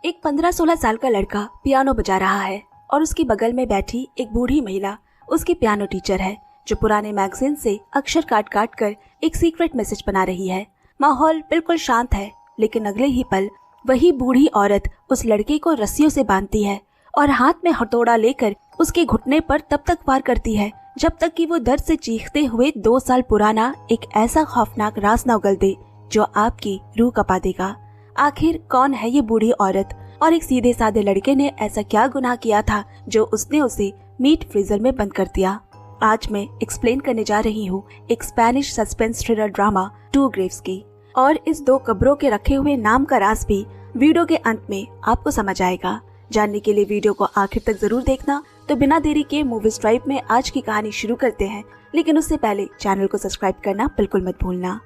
एक 15-16 साल का लड़का पियानो बजा रहा है और उसकी बगल में बैठी एक बूढ़ी महिला उसकी पियानो टीचर है, जो पुराने मैगजीन से अक्षर काट काट कर एक सीक्रेट मैसेज बना रही है। माहौल बिल्कुल शांत है, लेकिन अगले ही पल वही बूढ़ी औरत उस लड़के को रस्सियों से बांधती है और हाथ में हथौड़ा लेकर उसके घुटने पर तब तक वार करती है जब तक कि वो दर्द से चीखते हुए 2 साल पुराना एक ऐसा खौफनाक राज न उगल दे जो आपकी रूह कपा देगा। आखिर कौन है ये बूढ़ी औरत और एक सीधे साधे लड़के ने ऐसा क्या गुनाह किया था जो उसने उसे मीट फ्रीजर में बंद कर दिया। आज मैं एक्सप्लेन करने जा रही हूँ एक Spanish suspense thriller drama Two Graves की, और इस 2 कब्रों के रखे हुए नाम का राज भी वीडियो के अंत में आपको समझ आएगा। जानने के लिए वीडियो को आखिर तक जरूर देखना। तो बिना देरी के मूवी स्ट्राइप में आज की कहानी शुरू करते हैं, लेकिन उससे पहले चैनल को सब्सक्राइब करना बिल्कुल मत भूलना।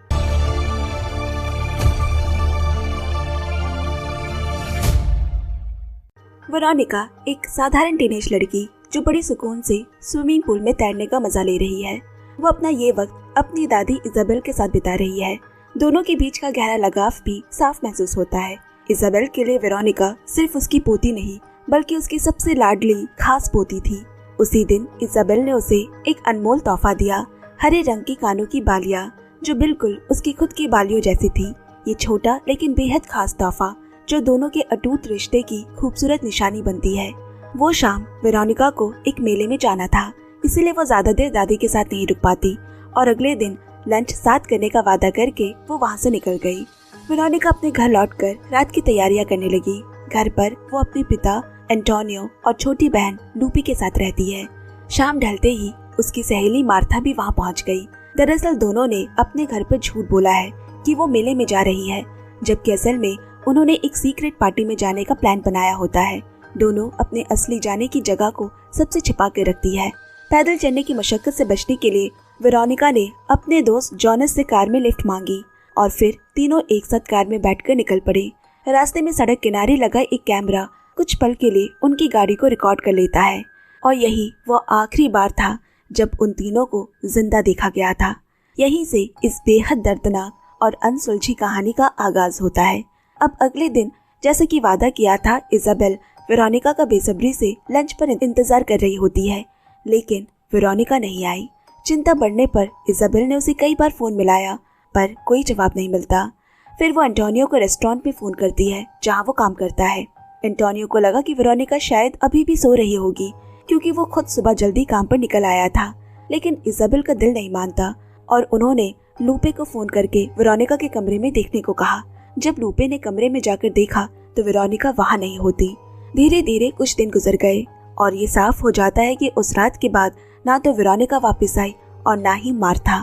वेरोनिका एक साधारण टीनेज लड़की जो बड़ी सुकून से स्विमिंग पूल में तैरने का मजा ले रही है। वो अपना ये वक्त अपनी दादी इजाबेल के साथ बिता रही है। दोनों के बीच का गहरा लगाव भी साफ महसूस होता है। इजाबेल के लिए वेरोनिका सिर्फ उसकी पोती नहीं, बल्कि उसकी सबसे लाडली खास पोती थी। उसी दिन इजाबेल ने उसे एक अनमोल तोहफा दिया, हरे रंग की कानों की बालियां जो बिल्कुल उसकी खुद की बालियों जैसी थी। ये छोटा लेकिन बेहद खास तोहफा जो दोनों के अटूट रिश्ते की खूबसूरत निशानी बनती है। वो शाम वेरोनिका को एक मेले में जाना था, इसीलिए वो ज्यादा देर दादी के साथ नहीं रुक पाती और अगले दिन लंच साथ करने का वादा करके वो वहाँ से निकल गई। वेरोनिका अपने घर लौटकर रात की तैयारियां करने लगी। घर पर वो अपने पिता एंटोनियो और छोटी बहन लूपी के साथ रहती है। शाम ढलते ही उसकी सहेली मार्था भी वहाँ पहुँच गई। दरअसल दोनों ने अपने घर पर झूठ बोला है कि वो मेले में जा रही है, जबकि असल में उन्होंने एक सीक्रेट पार्टी में जाने का प्लान बनाया होता है। दोनों अपने असली जाने की जगह को सबसे छिपा कर रखती है। पैदल चलने की मशक्कत से बचने के लिए वेरोनिका ने अपने दोस्त जॉनस से कार में लिफ्ट मांगी और फिर तीनों एक साथ कार में बैठकर निकल पड़े। रास्ते में सड़क किनारे लगा एक कैमरा कुछ पल के लिए उनकी गाड़ी को रिकॉर्ड कर लेता है, और यही वो आखिरी बार था जब उन तीनों को जिंदा देखा गया था। यहीं से इस बेहद दर्दनाक और अनसुलझी कहानी का आगाज होता है। अब अगले दिन जैसे कि वादा किया था, इजाबेल वेरोनिका का बेसब्री से लंच पर इंतजार कर रही होती है, लेकिन वेरोनिका नहीं आई। चिंता बढ़ने पर इजाबेल ने उसे कई बार फोन मिलाया, पर कोई जवाब नहीं मिलता। फिर वो एंटोनियो को रेस्टोरेंट में फोन करती है जहाँ वो काम करता है। एंटोनियो को लगा कि वेरोनिका शायद अभी भी सो रही होगी, क्योंकि वो खुद सुबह जल्दी काम पर निकल आया था। लेकिन इजाबेल का दिल नहीं मानता और उन्होंने लूपे को फोन करके वेरोनिका के कमरे में देखने को कहा। जब लूपे ने कमरे में जाकर देखा तो वेरोनिका वहाँ नहीं होती। धीरे धीरे कुछ दिन गुजर गए और ये साफ हो जाता है कि उस रात के बाद ना तो वेरोनिका वापस आई और ना ही मार्था।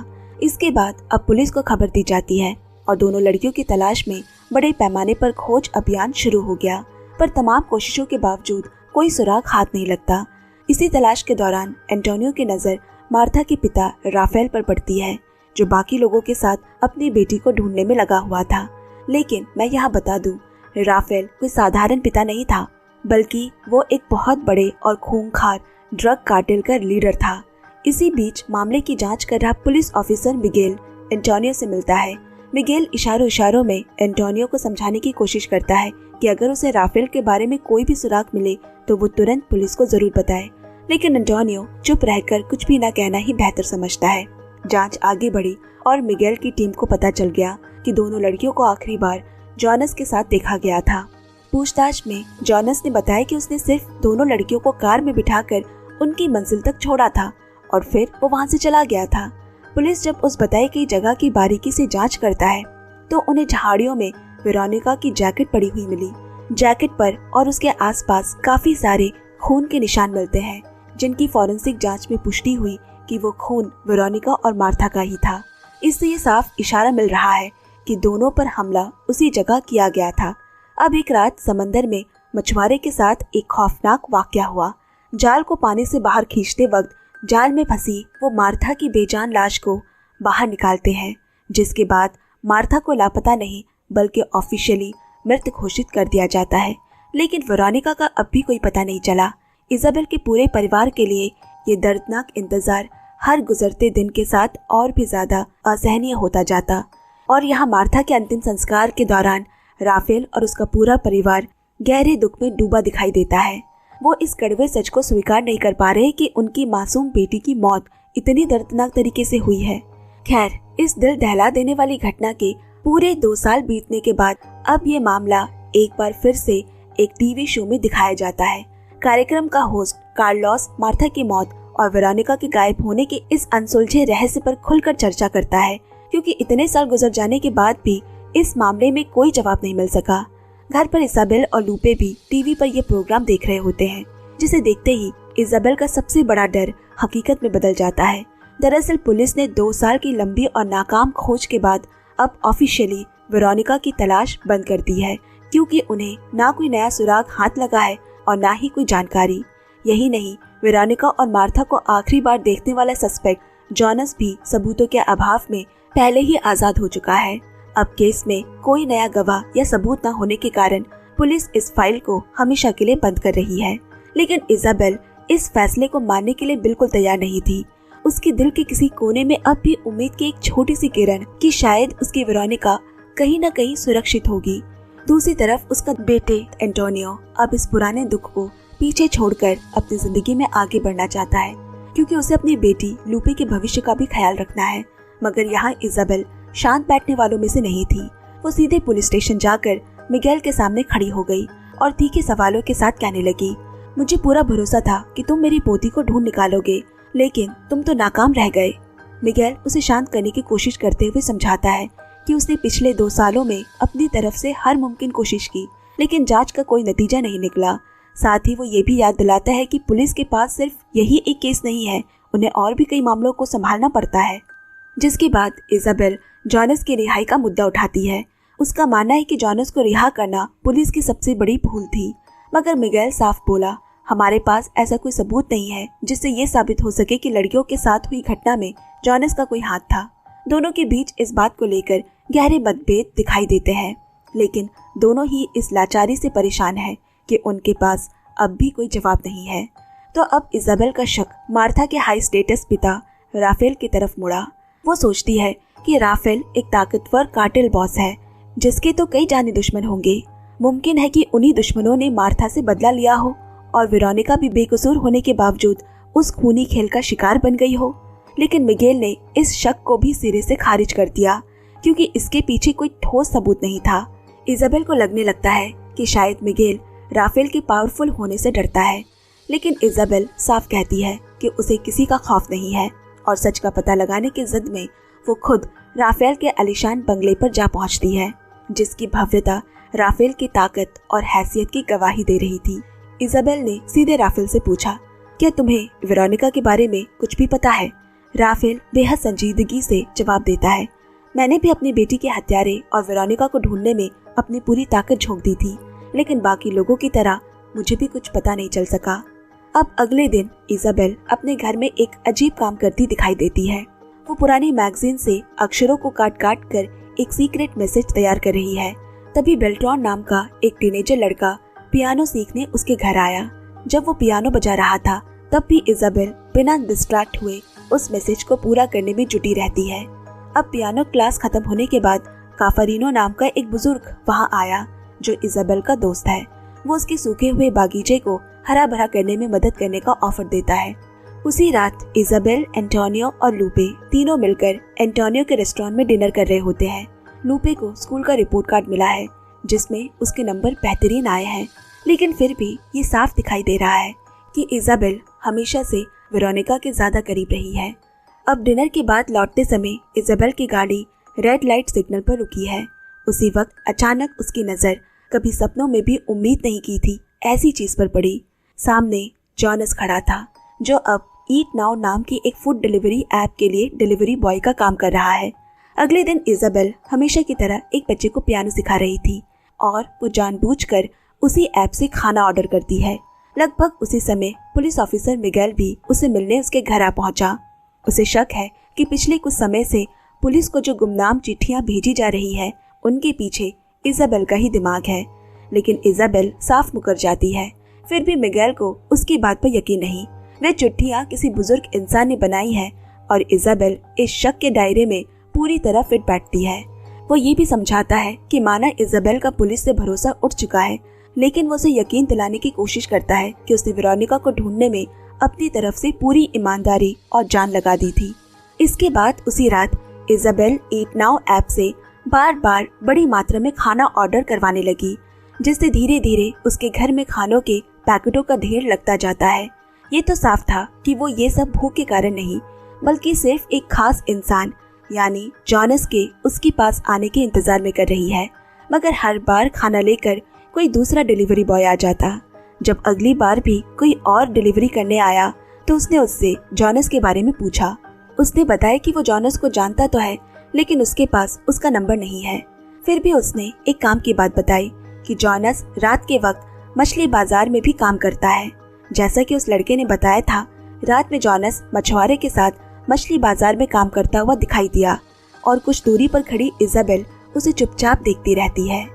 इसके बाद अब पुलिस को खबर दी जाती है और दोनों लड़कियों की तलाश में बड़े पैमाने पर खोज अभियान शुरू हो गया, पर तमाम कोशिशों के बावजूद कोई सुराग हाथ नहीं लगता। इसी तलाश के दौरान एंटोनियो की नजर मार्था के पिता राफेल पर पड़ती है, जो बाकी लोगों के साथ अपनी बेटी को ढूंढने में लगा हुआ था। लेकिन मैं यहाँ बता दूं, राफेल कोई साधारण पिता नहीं था, बल्कि वो एक बहुत बड़े और खूंखार ड्रग कार्टेल का लीडर था। इसी बीच मामले की जांच कर रहा पुलिस ऑफिसर मिगेल एंटोनियो से मिलता है। मिगेल इशारों में एंटोनियो को समझाने की कोशिश करता है कि अगर उसे राफेल के बारे में कोई भी सुराग मिले तो वो तुरंत पुलिस को जरूर बताए, लेकिन एंटोनियो चुप रहकर कुछ भी न कहना ही बेहतर समझता है। जांच आगे बढ़ी और मिगेल की टीम को पता चल गया कि दोनों लड़कियों को आखिरी बार जॉनस के साथ देखा गया था। पूछताछ में जॉनस ने बताया कि उसने सिर्फ दोनों लड़कियों को कार में बिठाकर उनकी मंजिल तक छोड़ा था और फिर वो वहाँ से चला गया था। पुलिस जब उस बताई गई जगह की बारीकी से जांच करता है तो उन्हें झाड़ियों में वेरोनिका की जैकेट पड़ी हुई मिली। जैकेट पर और उसके आसपास काफी सारे खून के निशान मिलते हैं, जिनकी फॉरेंसिक जांच में पुष्टि हुई कि वो खून वेरोनिका और मार्था का ही था। इससे ये साफ इशारा मिल रहा है कि दोनों पर हमला उसी जगह किया गया था। अब एक रात समंदर में मछुआरे के साथ एक खौफनाक वाकया हुआ। जाल को पानी से बाहर खींचते वक्त जाल में फंसी वो मार्था की बेजान लाश को बाहर निकालते हैं, जिसके बाद मार्था को लापता नहीं बल्कि ऑफिशियली मृत घोषित कर दिया जाता है। लेकिन वेरोनिका का अब भी कोई पता नहीं चला। इजाबेल के पूरे परिवार के लिए ये दर्दनाक इंतजार हर गुजरते दिन के साथ और भी ज्यादा असहनीय होता जाता। और यहाँ मार्था के अंतिम संस्कार के दौरान राफेल और उसका पूरा परिवार गहरे दुख में डूबा दिखाई देता है। वो इस कड़वे सच को स्वीकार नहीं कर पा रहे कि उनकी मासूम बेटी की मौत इतनी दर्दनाक तरीके से हुई है। खैर, इस दिल दहला देने वाली घटना के पूरे 2 साल बीतने के बाद अब ये मामला एक बार फिर से एक टीवी शो में दिखाया जाता है। कार्यक्रम का होस्ट कार्लोस मार्था की मौत और वेरोनिका के गायब होने के इस अनसुलझे रहस्य पर खुलकर चर्चा करता है, क्योंकि इतने साल गुजर जाने के बाद भी इस मामले में कोई जवाब नहीं मिल सका। घर पर इसाबेल और लूपे भी टीवी पर यह प्रोग्राम देख रहे होते हैं, जिसे देखते ही इसाबेल का सबसे बड़ा डर हकीकत में बदल जाता है। दरअसल पुलिस ने 2 साल की लंबी और नाकाम खोज के बाद अब ऑफिशियली वेरोनिका की तलाश बंद कर दी है, क्योंकि उन्हें ना कोई नया सुराग हाथ लगा है और ना ही कोई जानकारी। यही नहीं, वेरोनिका और मार्था को आखिरी बार देखने वाला सस्पेक्ट जॉनस भी सबूतों के अभाव में पहले ही आजाद हो चुका है। अब केस में कोई नया गवाह या सबूत न होने के कारण पुलिस इस फाइल को हमेशा के लिए बंद कर रही है। लेकिन इसाबेल इस फैसले को मानने के लिए बिल्कुल तैयार नहीं थी। उसके दिल के किसी कोने में अब भी उम्मीद की एक छोटी सी किरण कि शायद उसकी वेरोनिका कहीं न कहीं सुरक्षित होगी। दूसरी तरफ उसका बेटे एंटोनियो अब इस पुराने दुख को पीछे छोड़कर अपनी जिंदगी में आगे बढ़ना चाहता है, क्योंकि उसे अपनी बेटी लूपे के भविष्य का भी ख्याल रखना है। मगर यहाँ इसाबेल शांत बैठने वालों में से नहीं थी। वो सीधे पुलिस स्टेशन जाकर मिगेल के सामने खड़ी हो गई और तीखे सवालों के साथ कहने लगी, मुझे पूरा भरोसा था कि तुम मेरी पोती को ढूंढ निकालोगे, लेकिन तुम तो नाकाम रह गए। मिगेल उसे शांत करने की कोशिश करते हुए समझाता है कि उसने पिछले 2 सालों में अपनी तरफ से हर मुमकिन कोशिश की, लेकिन जांच का कोई नतीजा नहीं निकला। साथ ही वो ये भी याद दिलाता है कि पुलिस के पास सिर्फ यही एक केस नहीं है, उन्हें और भी कई मामलों को संभालना पड़ता है। जिसके बाद इसाबेल जॉनस की रिहाई का मुद्दा उठाती है। उसका मानना है कि जॉनस को रिहा करना पुलिस की सबसे बड़ी भूल थी। मगर मिगेल साफ बोला, हमारे पास ऐसा कोई सबूत नहीं है जिससे ये साबित हो सके कि लड़कियों के साथ हुई घटना में जॉनस का कोई हाथ था। दोनों के बीच इस बात को लेकर गहरे मतभेद दिखाई देते हैं, लेकिन दोनों ही इस लाचारी से परेशान है कि उनके पास अब भी कोई जवाब नहीं है। तो अब इसाबेल का शक मार्था के हाई स्टेटस पिता राफेल की तरफ मुड़ा। वो सोचती है कि राफेल एक ताकतवर कार्टेल बॉस है, जिसके तो कई जानी दुश्मन होंगे। मुमकिन है कि उन्हीं दुश्मनों ने मार्था से बदला लिया हो और वेरोनिका भी बेकसूर होने के बावजूद उस खूनी खेल का शिकार बन गई हो। लेकिन मिगेल ने इस शक को भी सिरे से खारिज कर दिया, क्योंकि इसके पीछे कोई ठोस सबूत नहीं था। इसाबेल को लगने लगता है कि शायद मिगेल राफेल के पावरफुल होने से डरता है, लेकिन इसाबेल साफ कहती है कि उसे किसी का खौफ नहीं है और सच का पता लगाने की जिद में वो खुद राफेल के आलीशान बंगले पर जा पहुंचती है, जिसकी भव्यता राफेल की ताकत और हैसियत की गवाही दे रही थी। इसाबेल ने सीधे राफेल से पूछा, क्या तुम्हें वेरोनिका के बारे में कुछ भी पता है? राफेल बेहद संजीदगी से जवाब देता है, मैंने भी अपनी बेटी के हत्यारे और वेरोनिका को ढूंढने में अपनी पूरी ताकत झोंक दी थी, लेकिन बाकी लोगों की तरह मुझे भी कुछ पता नहीं चल सका। अब अगले दिन इसाबेल अपने घर में एक अजीब काम करती दिखाई देती है। वो पुरानी मैगजीन से अक्षरों को काट काट कर एक सीक्रेट मैसेज तैयार कर रही है। तभी बेल्ट्रॉन नाम का एक टीनेजर लड़का पियानो सीखने उसके घर आया। जब वो पियानो बजा रहा था, तब भी इसाबेल बिना डिस्ट्रैक्ट हुए उस मैसेज को पूरा करने में जुटी रहती है। अब पियानो क्लास खत्म होने के बाद काफरीनो नाम का एक बुजुर्ग वहाँ आया, जो इसाबेल का दोस्त है। वो उसके सूखे हुए बागीचे को हरा भरा करने में मदद करने का ऑफर देता है। उसी रात इसाबेल, एंटोनियो और लूपे तीनों मिलकर एंटोनियो के रेस्टोरेंट में डिनर कर रहे होते हैं। लूपे को स्कूल का रिपोर्ट कार्ड मिला है, जिसमें उसके नंबर बेहतरीन आए हैं, लेकिन फिर भी ये साफ दिखाई दे रहा है कि इसाबेल हमेशा से वेरोनिका के ज्यादा करीब रही है। अब डिनर के बाद लौटते समय इसाबेल की गाड़ी रेड लाइट सिग्नल पर रुकी है। उसी वक्त अचानक उसकी नजर कभी सपनों में भी उम्मीद नहीं की थी ऐसी चीज पर पड़ी। सामने जॉनस खड़ा था, जो अब ईट नाउ नाम की एक फूड डिलीवरी ऐप के लिए डिलीवरी बॉय का काम कर रहा है। अगले दिन इसाबेल हमेशा की तरह एक बच्चे को पियानो सिखा रही थी और वो जानबूझकर उसी ऐप से खाना ऑर्डर करती है। लगभग उसी समय पुलिस ऑफिसर मिगेल भी उसे मिलने उसके घर आ पहुंचा। उसे शक है कि पिछले कुछ समय से पुलिस को जो गुमनाम चिट्ठियां भेजी जा रही है, उनके पीछे इसाबेल का ही दिमाग है। लेकिन इसाबेल साफ मुकर जाती है। फिर भी मिगेल को उसकी बात पर यकीन नहीं। वे चिट्ठियां किसी बुजुर्ग इंसान ने बनाई है और इसाबेल इस शक के दायरे में पूरी तरह फिट बैठती है। वो ये भी समझाता है कि माना इसाबेल का पुलिस से भरोसा उठ चुका है, लेकिन वो उसे यकीन दिलाने की कोशिश करता है कि उसने वेरोनिका को ढूंढने में अपनी तरफ से पूरी ईमानदारी और जान लगा दी थी। इसके बाद उसी रात इजाबेल ईट नाउ ऐप से बार बार बड़ी मात्रा में खाना ऑर्डर करवाने लगी, जिससे धीरे धीरे उसके घर में खानों के पैकेटों का ढेर लगता जाता है। ये तो साफ था कि वो ये सब भूख के कारण नहीं, बल्कि सिर्फ एक खास इंसान यानी जॉनस के उसके पास आने के इंतजार में कर रही है। मगर हर बार खाना लेकर कोई दूसरा डिलीवरी बॉय आ जाता। जब अगली बार भी कोई और डिलीवरी करने आया तो उसने उससे जॉनस के बारे में पूछा। उसने बताया कि वो जॉनस को जानता तो है, लेकिन उसके पास उसका नंबर नहीं है। फिर भी उसने एक काम की बात बताई कि जॉनस रात के वक्त मछली बाजार में भी काम करता है। जैसा कि उस लड़के ने बताया था, रात में जॉनस मछुआरे के साथ मछली बाजार में काम करता हुआ दिखाई दिया और कुछ दूरी पर खड़ी इजाबेल उसे चुपचाप देखती रहती है।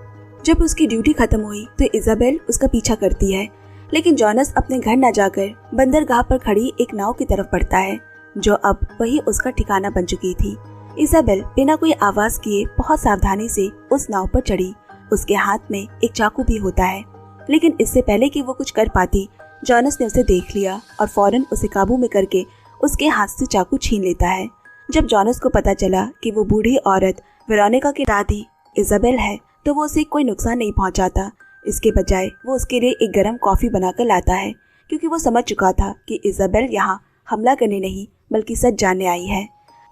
जब उसकी ड्यूटी खत्म हुई तो इजाबेल उसका पीछा करती है, लेकिन जॉनस अपने घर न जाकर बंदरगाह पर खड़ी एक नाव की तरफ बढ़ता है, जो अब वही उसका ठिकाना बन चुकी थी। इजाबेल बिना कोई आवाज किए बहुत सावधानी से उस नाव पर चढ़ी। उसके हाथ में एक चाकू भी होता है, लेकिन इससे पहले कि वो कुछ कर पाती, जॉनस ने उसे देख लिया और फौरन उसे काबू में करके उसके हाथ से चाकू छीन लेता है। जब जॉनस को पता चला कि वो बूढ़ी औरत वेरोनिका की दादी इजाबेल है, तो वो उसे कोई नुकसान नहीं पहुंचाता। इसके बजाय वो उसके लिए एक गर्म कॉफी बनाकर लाता है, क्योंकि वो समझ चुका था कि इजाबेल यहाँ हमला करने नहीं बल्कि सच जानने आई है।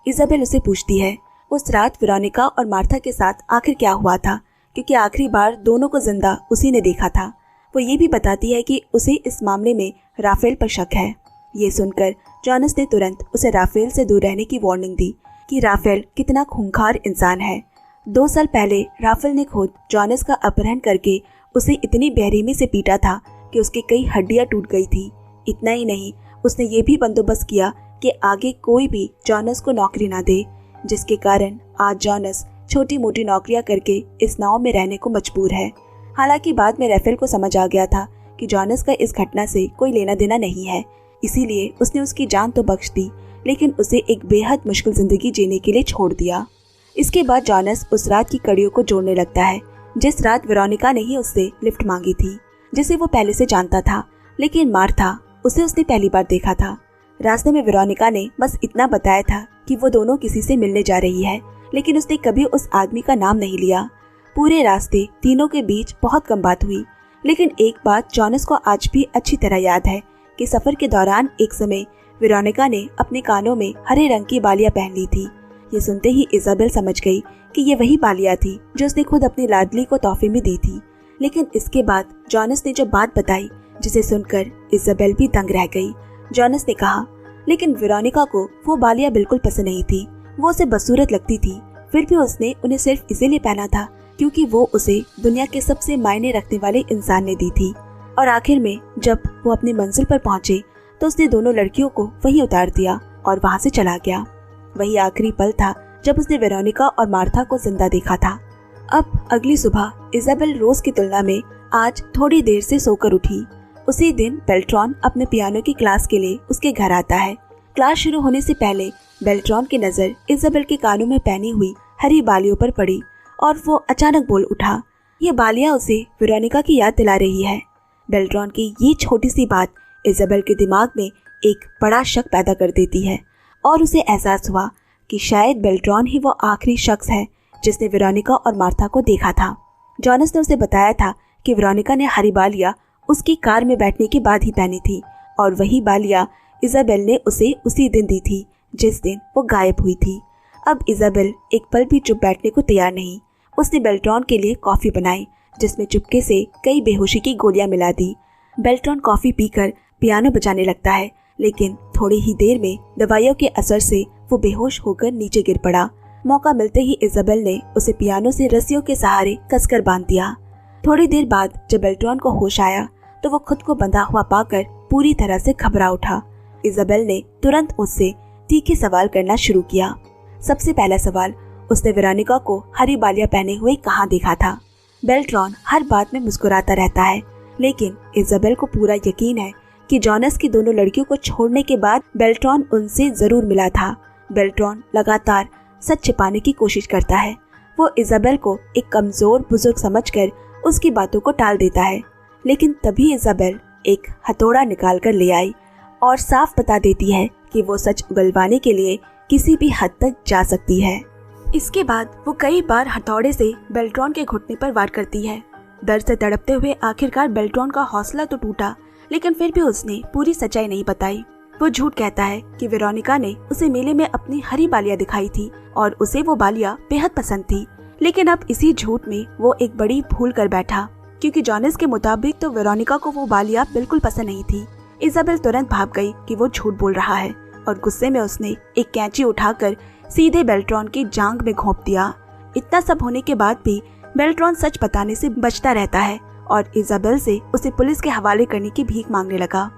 इजाबेल उसे पूछती है उस रात वेरोनिका और मार्था के साथ आखिर क्या हुआ था, क्योंकि आखिरी बार दोनों को जिंदा उसी ने देखा था। वो ये भी बताती है कि उसे इस मामले में राफेल पर शक है। ये सुनकर जॉनस ने तुरंत उसे राफेल से दूर रहने की वार्निंग दी कि राफेल कितना खूंखार इंसान है। 2 साल पहले राफेल ने खुद जॉनस का अपहरण करके उसे इतनी बेरहमी से पीटा था कि उसकी कई हड्डियां टूट गई थी। इतना ही नहीं, उसने ये भी बंदोबस्त किया कि आगे कोई भी जॉनस को नौकरी ना दे, जिसके कारण आज जॉनस छोटी मोटी नौकरियां करके इस नाव में रहने को मजबूर है। हालांकि बाद में राफेल को समझ आ गया था कि जॉनस का इस घटना से कोई लेना देना नहीं है, इसीलिए उसने उसकी जान तो बख्श दी, लेकिन उसे एक बेहद मुश्किल जिंदगी जीने के लिए छोड़ दिया। इसके बाद जॉनस उस रात की कड़ियों को जोड़ने लगता है जिस रात वेरोनिका ने ही उससे लिफ्ट मांगी थी, जिसे वो पहले से जानता था, लेकिन मार्था उसे उसने पहली बार देखा था। रास्ते में वेरोनिका ने बस इतना बताया था कि वो दोनों किसी से मिलने जा रही है, लेकिन उसने कभी उस आदमी का नाम नहीं लिया। पूरे रास्ते तीनों के बीच बहुत कम बात हुई, लेकिन एक बात जॉनस को आज भी अच्छी तरह याद है कि सफर के दौरान एक समय वेरोनिका ने अपने कानों में हरे रंग की बालियां पहन ली थी। ये सुनते ही इजाबेल समझ गई कि ये वही बालियां थी जो उसने खुद अपनी लाडली को तोहफे में दी थी। लेकिन इसके बाद जॉनस ने जो बात बताई, जिसे सुनकर इजाबेल भी दंग रह गई। जॉनस ने कहा, लेकिन वेरोनिका को वो बालियां बिल्कुल पसंद नहीं थी। वो उसे बदसूरत लगती थी, फिर भी उसने उन्हें सिर्फ इसीलिए पहना था क्योंकि वो उसे दुनिया के सबसे मायने रखने वाले इंसान ने दी थी। और आखिर में जब वो अपनी मंजिल पर पहुंचे तो उसने दोनों लड़कियों को वहीं उतार दिया और वहां से चला गया। वही आखिरी पल था जब उसने वेरोनिका और मार्था को जिंदा देखा था। अब अगली सुबह इजाबेल रोज की तुलना में आज थोड़ी देर से सोकर उठी। उसी दिन बेल्ट्रॉन अपने पियानो की क्लास के लिए उसके घर आता है। क्लास शुरू होने से पहले बेल्ट्रॉन की नजर इजाबेल के कानों में पहनी हुई हरी बालियों पर पड़ी और वो अचानक बोल उठा। ये बालियां उसे वेरोनिका की याद दिला रही है। बेल्ट्रॉन की ये छोटी सी बात इजाबेल के दिमाग में एक बड़ा शक पैदा कर देती है और उसे एहसास हुआ कि शायद बेल्ट्रॉन ही वो आखिरी शख्स है जिसने वेरोनिका और मार्था को देखा था। जॉनस ने उसे बताया था कि वेरोनिका ने हरी बालियां उसकी कार में बैठने के बाद ही पहनी थी और वही बालियां इजाबेल ने उसे उसी दिन दी थी जिस दिन वो गायब हुई थी। अब इजाबेल एक पल भी चुप बैठने को तैयार नहीं। उसने बेल्ट्रॉन के लिए कॉफी बनाई, जिसमें चुपके से कई बेहोशी की गोलियां मिला दी। बेल्ट्रॉन कॉफी पीकर पियानो बजाने लगता है, लेकिन थोड़ी ही देर में दवाइयों के असर से वो बेहोश होकर नीचे गिर पड़ा। मौका मिलते ही इजाबेल ने उसे पियानो से रस्सियों के सहारे कसकर बांध दिया। थोड़ी देर बाद जब बेल्ट्रॉन को होश आया तो वो खुद को बंधा हुआ पाकर पूरी तरह से घबरा उठा। इजाबेल ने तुरंत उससे तीखे सवाल करना शुरू किया। सबसे पहला सवाल, उसने वेरोनिका को हरी बालियां पहने हुए कहाँ देखा था। बेल्ट्रॉन हर बात में मुस्कुराता रहता है, लेकिन इजाबेल को पूरा यकीन है कि जॉनस की दोनों लड़कियों को छोड़ने के बाद बेल्ट्रॉन उनसे जरूर मिला था। बेल्ट्रॉन लगातार सच छिपाने की कोशिश करता है। वो इजाबेल को एक कमजोर बुजुर्ग समझकर उसकी बातों को टाल देता है। लेकिन तभी इजाबेल एक हथौड़ा निकाल कर ले आई और साफ बता देती है कि वो सच उगलवाने के लिए किसी भी हद तक जा सकती है। इसके बाद वो कई बार हथौड़े से बेल्ट्रॉन के घुटने पर वार करती है। दर्द से तड़पते हुए आखिरकार बेल्ट्रॉन का हौसला तो टूटा, लेकिन फिर भी उसने पूरी सच्चाई नहीं बताई। वो झूठ कहता है कि वेरोनिका ने उसे मेले में अपनी हरी बालियां दिखाई थी और उसे वो बालियां बेहद पसंद थी। लेकिन अब इसी झूठ में वो एक बड़ी भूल कर बैठा, क्योंकि जॉनस के मुताबिक तो वेरोनिका को वो बालियां बिल्कुल पसंद नहीं थी। इजाबेल तुरंत भाग गई कि वो झूठ बोल रहा है और गुस्से में उसने एक कैंची उठाकर सीधे बेल्ट्रॉन की जांघ में घोंप दिया। इतना सब होने के बाद भी बेल्ट्रॉन सच बताने से बचता रहता है और इजाबेल से उसे पुलिस के हवाले करने की भीख मांगने लगा।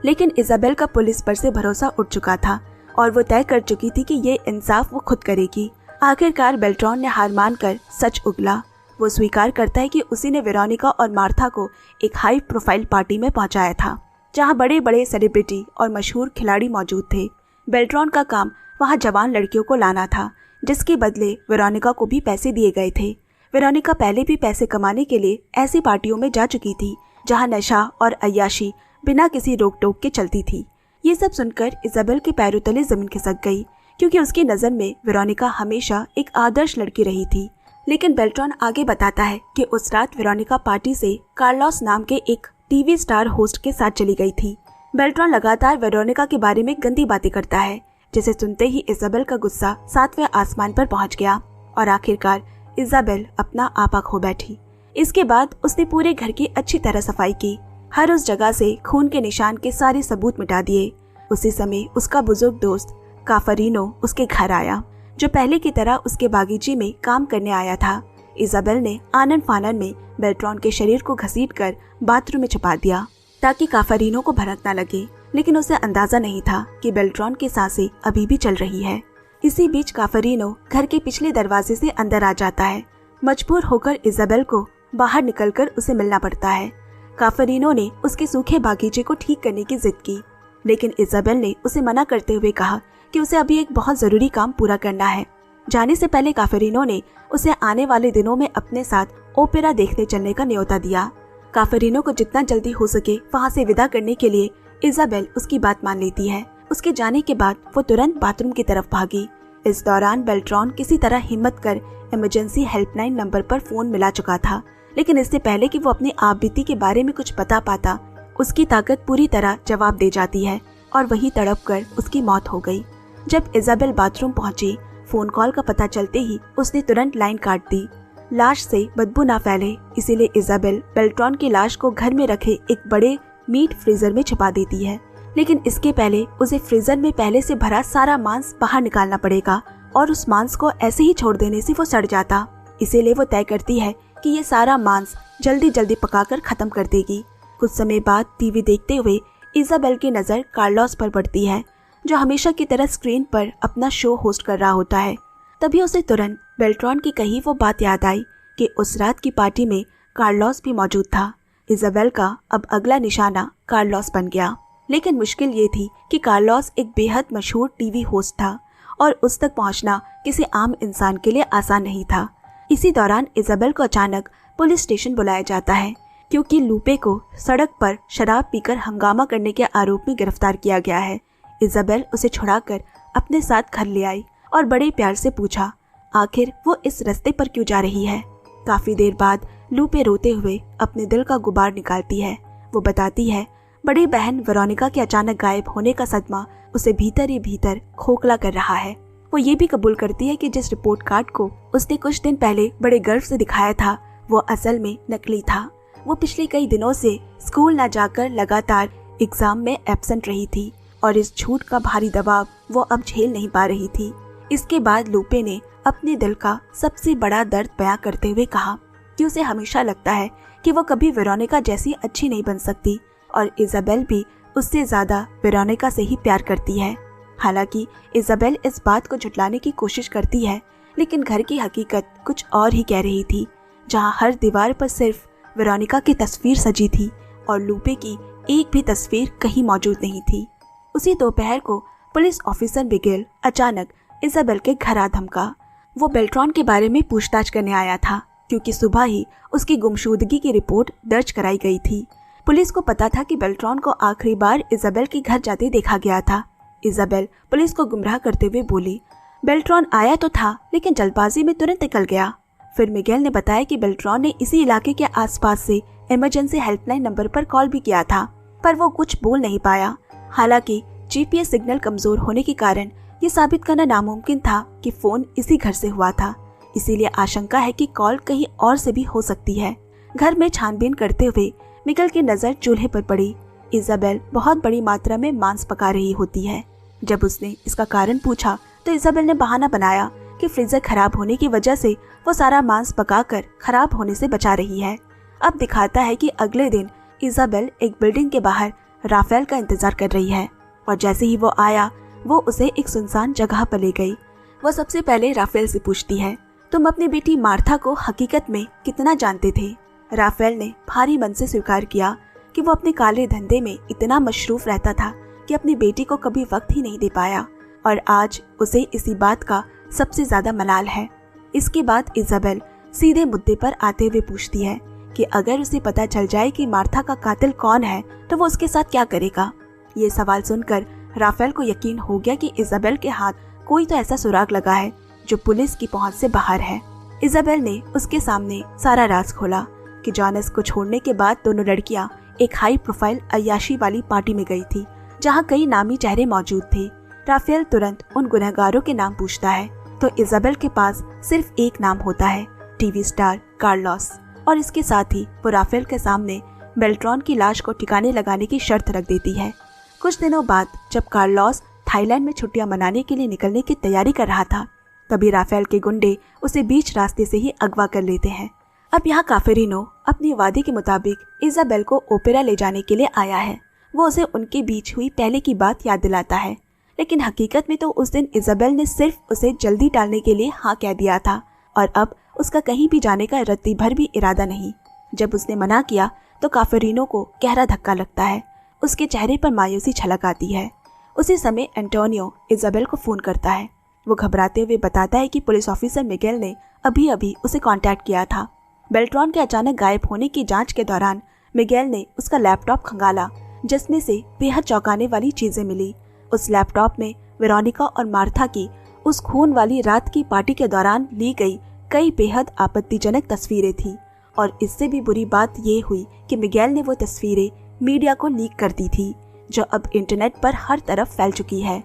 लेकिन इजाबेल का पुलिस पर से भरोसा उठ चुका था और वो तय कर चुकी थी कि ये इंसाफ वो खुद करेगी। आखिरकार बेल्ट्रॉन ने हार मानकर सच उगला। वो स्वीकार करता है कि उसी ने वेरोनिका और मार्था को एक हाई प्रोफाइल पार्टी में पहुंचाया था, जहां बड़े बड़े सेलिब्रिटी और मशहूर खिलाड़ी मौजूद थे। बेल्ट्रॉन का काम वहां जवान लड़कियों को लाना था, जिसके बदले वेरोनिका को भी पैसे दिए गए थे। वेरोनिका पहले भी पैसे कमाने के लिए ऐसी पार्टियों में जा चुकी थी जहां नशा और अय्याशी बिना किसी रोक टोक के चलती थी। ये सब सुनकर इजाबेल के पैरों तले जमीन खिसक गई, क्योंकि उसकी नज़र में वेरोनिका हमेशा एक आदर्श लड़की रही थी। लेकिन बेल्ट्रॉन आगे बताता है कि उस रात वेरोनिका पार्टी से कार्लोस नाम के एक टीवी स्टार होस्ट के साथ चली गई थी। बेल्ट्रॉन लगातार वेरोनिका के बारे में गंदी बातें करता है, जिसे सुनते ही इजाबेल का गुस्सा 7वें आसमान पर पहुंच गया और आखिरकार इजाबेल अपना आपा खो बैठी। इसके बाद उसने पूरे घर की अच्छी तरह सफाई की, हर उस जगह से खून के निशान के सारे सबूत मिटा दिए। उसी समय उसका बुजुर्ग दोस्त काफरीनो उसके घर आया, जो पहले की तरह उसके बागीचे में काम करने आया था। इजाबेल ने आनन फानन में बेल्ट्रॉन के शरीर को घसीटकर बाथरूम में छुपा दिया ताकि काफरीनो को भनक न लगे, लेकिन उसे अंदाजा नहीं था कि बेल्ट्रॉन की सांसें अभी भी चल रही है। इसी बीच काफरीनो घर के पिछले दरवाजे से अंदर आ जाता है। मजबूर होकर इजाबेल को बाहर निकलकर उसे मिलना पड़ता है। काफरीनो ने उसके सूखे बागीचे को ठीक करने की जिद की, लेकिन इजाबेल ने उसे मना करते हुए कहा कि उसे अभी एक बहुत जरूरी काम पूरा करना है। जाने से पहले काफरीनो ने उसे आने वाले दिनों में अपने साथ ओपेरा देखने चलने का न्योता दिया। काफरीनो को जितना जल्दी हो सके वहाँ से विदा करने के लिए इजाबेल उसकी बात मान लेती है। उसके जाने के बाद वो तुरंत बाथरूम की तरफ भागी। इस दौरान बेल्ट्रॉन किसी तरह हिम्मत कर इमरजेंसी हेल्पलाइन नंबर पर फोन मिला चुका था, लेकिन इससे पहले कि वो अपनी आपबीती के बारे में कुछ बता पाता, उसकी ताकत पूरी तरह जवाब दे जाती है और वही तड़प कर उसकी मौत हो गई। जब इजाबेल बाथरूम पहुंची, फोन कॉल का पता चलते ही उसने तुरंत लाइन काट दी। लाश से बदबू ना फैले, इसीलिए इजाबेल बेल्ट्रॉन की लाश को घर में रखे एक बड़े मीट फ्रीजर में छुपा देती है। लेकिन इसके पहले उसे फ्रीजर में पहले से भरा सारा मांस बाहर निकालना पड़ेगा और उस मांस को ऐसे ही छोड़ देने से वो सड़ जाता। इसीलिए वो तय करती है कि ये सारा मांस जल्दी जल्दी पकाकर खत्म कर देगी। कुछ समय बाद टीवी देखते हुए इजाबेल की नज़र कार्लोस पर पड़ती है, जो हमेशा की तरह स्क्रीन पर अपना शो होस्ट कर रहा होता है। तभी उसे तुरंत बेल्ट्रॉन की कही वो बात याद आई कि उस रात की पार्टी में कार्लोस भी मौजूद था। इजाबेल का अब अगला निशाना कार्लोस बन गया, लेकिन मुश्किल ये थी कि कार्लोस एक बेहद मशहूर टीवी होस्ट था और उस तक पहुंचना किसी आम इंसान के लिए आसान नहीं था। इसी दौरान इजाबेल को अचानक पुलिस स्टेशन बुलाया जाता है, क्योंकि लूपे को सड़क पर शराब पीकर हंगामा करने के आरोप में गिरफ्तार किया गया है। इजाबेल उसे छुड़ाकर अपने साथ घर ले आई और बड़े प्यार से पूछा आखिर वो इस रास्ते पर क्यों जा रही है। काफी देर बाद लूपे रोते हुए अपने दिल का गुबार निकालती है। वो बताती है बड़ी बहन वेरोनिका के अचानक गायब होने का सदमा उसे भीतर ही भीतर खोखला कर रहा है। वो ये भी कबूल करती है कि जिस रिपोर्ट कार्ड को उसने कुछ दिन पहले बड़े गर्व से दिखाया था, वो असल में नकली था। वो पिछले कई दिनों से स्कूल न जाकर लगातार एग्जाम में एब्सेंट रही थी और इस झूठ का भारी दबाव वो अब झेल नहीं पा रही थी। इसके बाद लूपे ने अपने दिल का सबसे बड़ा दर्द बयां करते हुए कहा कि उसे हमेशा लगता है कि वो कभी वेरोनिका जैसी अच्छी नहीं बन सकती और इजाबेल भी उससे ज्यादा वेरोनिका से ही प्यार करती है। हालांकि इजाबेल इस बात को झुटलाने की कोशिश करती है, लेकिन घर की हकीकत कुछ और ही कह रही थी, जहां हर दीवार पर सिर्फ वेरोनिका की तस्वीर सजी थी और लूपे की एक भी तस्वीर कहीं मौजूद नहीं थी। उसी दोपहर को पुलिस ऑफिसर मिगेल अचानक इजाबेल के घर आ धमका। वो बेल्ट्रॉन के बारे में पूछताछ करने आया था, क्योंकि सुबह ही उसकी गुमशुदगी की रिपोर्ट दर्ज कराई गई थी। पुलिस को पता था कि बेल्ट्रॉन को आखिरी बार इजाबेल के घर जाते देखा गया था। इजाबेल पुलिस को गुमराह करते हुए बोली, बेल्ट्रॉन आया तो था लेकिन जल्दबाजी में तुरंत निकल गया। फिर मिगेल ने बताया कि बेल्ट्रॉन ने इसी इलाके के आसपास से इमरजेंसी हेल्पलाइन नंबर पर कॉल भी किया था, पर वो कुछ बोल नहीं पाया। हालांकि जीपीएस सिग्नल कमजोर होने के कारण ये साबित करना नामुमकिन था कि फोन इसी घर से हुआ था, इसीलिए आशंका है कि कॉल कहीं और से भी हो सकती है। घर में छानबीन करते हुए मिगेल की नजर चूल्हे पर पड़ी। इजाबेल बहुत बड़ी मात्रा में मांस पका रही होती है। जब उसने इसका कारण पूछा तो इजाबेल ने बहाना बनाया कि फ्रीजर खराब होने की वजह से वो सारा मांस पकाकर खराब होने से बचा रही है। अब दिखाता है कि अगले दिन इजाबेल एक बिल्डिंग के बाहर राफेल का इंतजार कर रही है और जैसे ही वो आया वो उसे एक सुनसान जगह पर ले गई। वो सबसे पहले राफेल से पूछती है, तुम अपनी बेटी मार्था को हकीकत में कितना जानते थे? राफेल ने भारी मन से स्वीकार किया कि वो अपने काले धंधे में इतना मशरूफ रहता था कि अपनी बेटी को कभी वक्त ही नहीं दे पाया और आज उसे इसी बात का सबसे ज्यादा मलाल है। इसके बाद इजाबेल सीधे मुद्दे पर आते हुए पूछती है कि अगर उसे पता चल जाए कि मार्था का कातिल कौन है तो वो उसके साथ क्या करेगा। ये सवाल सुनकर राफेल को यकीन हो गया कि इजाबेल के हाथ कोई तो ऐसा सुराग लगा है जो पुलिस की पहुंच से बाहर है। इजाबेल ने उसके सामने सारा राज खोला कि जॉनस को छोड़ने के बाद दोनों लड़कियां एक हाई प्रोफाइल अय्याशी वाली पार्टी में गई थी जहां कई नामी चेहरे मौजूद थे। राफेल तुरंत उन गुनहगारों के नाम पूछता है तो इजाबेल के पास सिर्फ एक नाम होता है, टीवी स्टार कार्लोस, और इसके साथ ही वो राफेल के सामने बेल्ट्रॉन की लाश को ठिकाने लगाने की शर्त रख देती है। कुछ दिनों बाद जब कार्लोस थाईलैंड में छुट्टियां मनाने के लिए निकलने की तैयारी कर रहा था तभी राफेल के गुंडे उसे बीच रास्ते से ही अगवा कर लेते हैं। अब यहाँ काफेरिनो अपनी वादे के मुताबिक इजाबेल को ओपेरा ले जाने के लिए आया है। वो उसे उनके बीच हुई पहले की बात याद दिलाता है, लेकिन हकीकत में तो उस दिन इजाबेल ने सिर्फ उसे जल्दी टालने के लिए हाँ कह दिया था और अब उसका कहीं भी जाने का रत्ती भर भी इरादा नहीं। जब उसने मना किया तो काफेरिनो को गहरा धक्का लगता है। उसके चेहरे पर मायूसी छलक आती है। उसी समय एंटोनियो इजाबेल को फोन करता है। वो घबराते हुए बताता है कि पुलिस ऑफिसर मिगेल ने अभी अभी उसे कांटेक्ट किया था। बेल्ट्रॉन के अचानक गायब होने की जांच के दौरान मिगेल ने उसका लैपटॉप खंगाला जिसमें से बेहद चौंकाने वाली चीजें मिली। उस लैपटॉप में वेरोनिका और मार्था की उस खून वाली रात की पार्टी के दौरान ली गई कई बेहद आपत्तिजनक तस्वीरें थी और इससे भी बुरी बात ये हुई कि मिगेल ने वो तस्वीरें मीडिया को लीक कर दी थी जो अब इंटरनेट पर हर तरफ फैल चुकी है।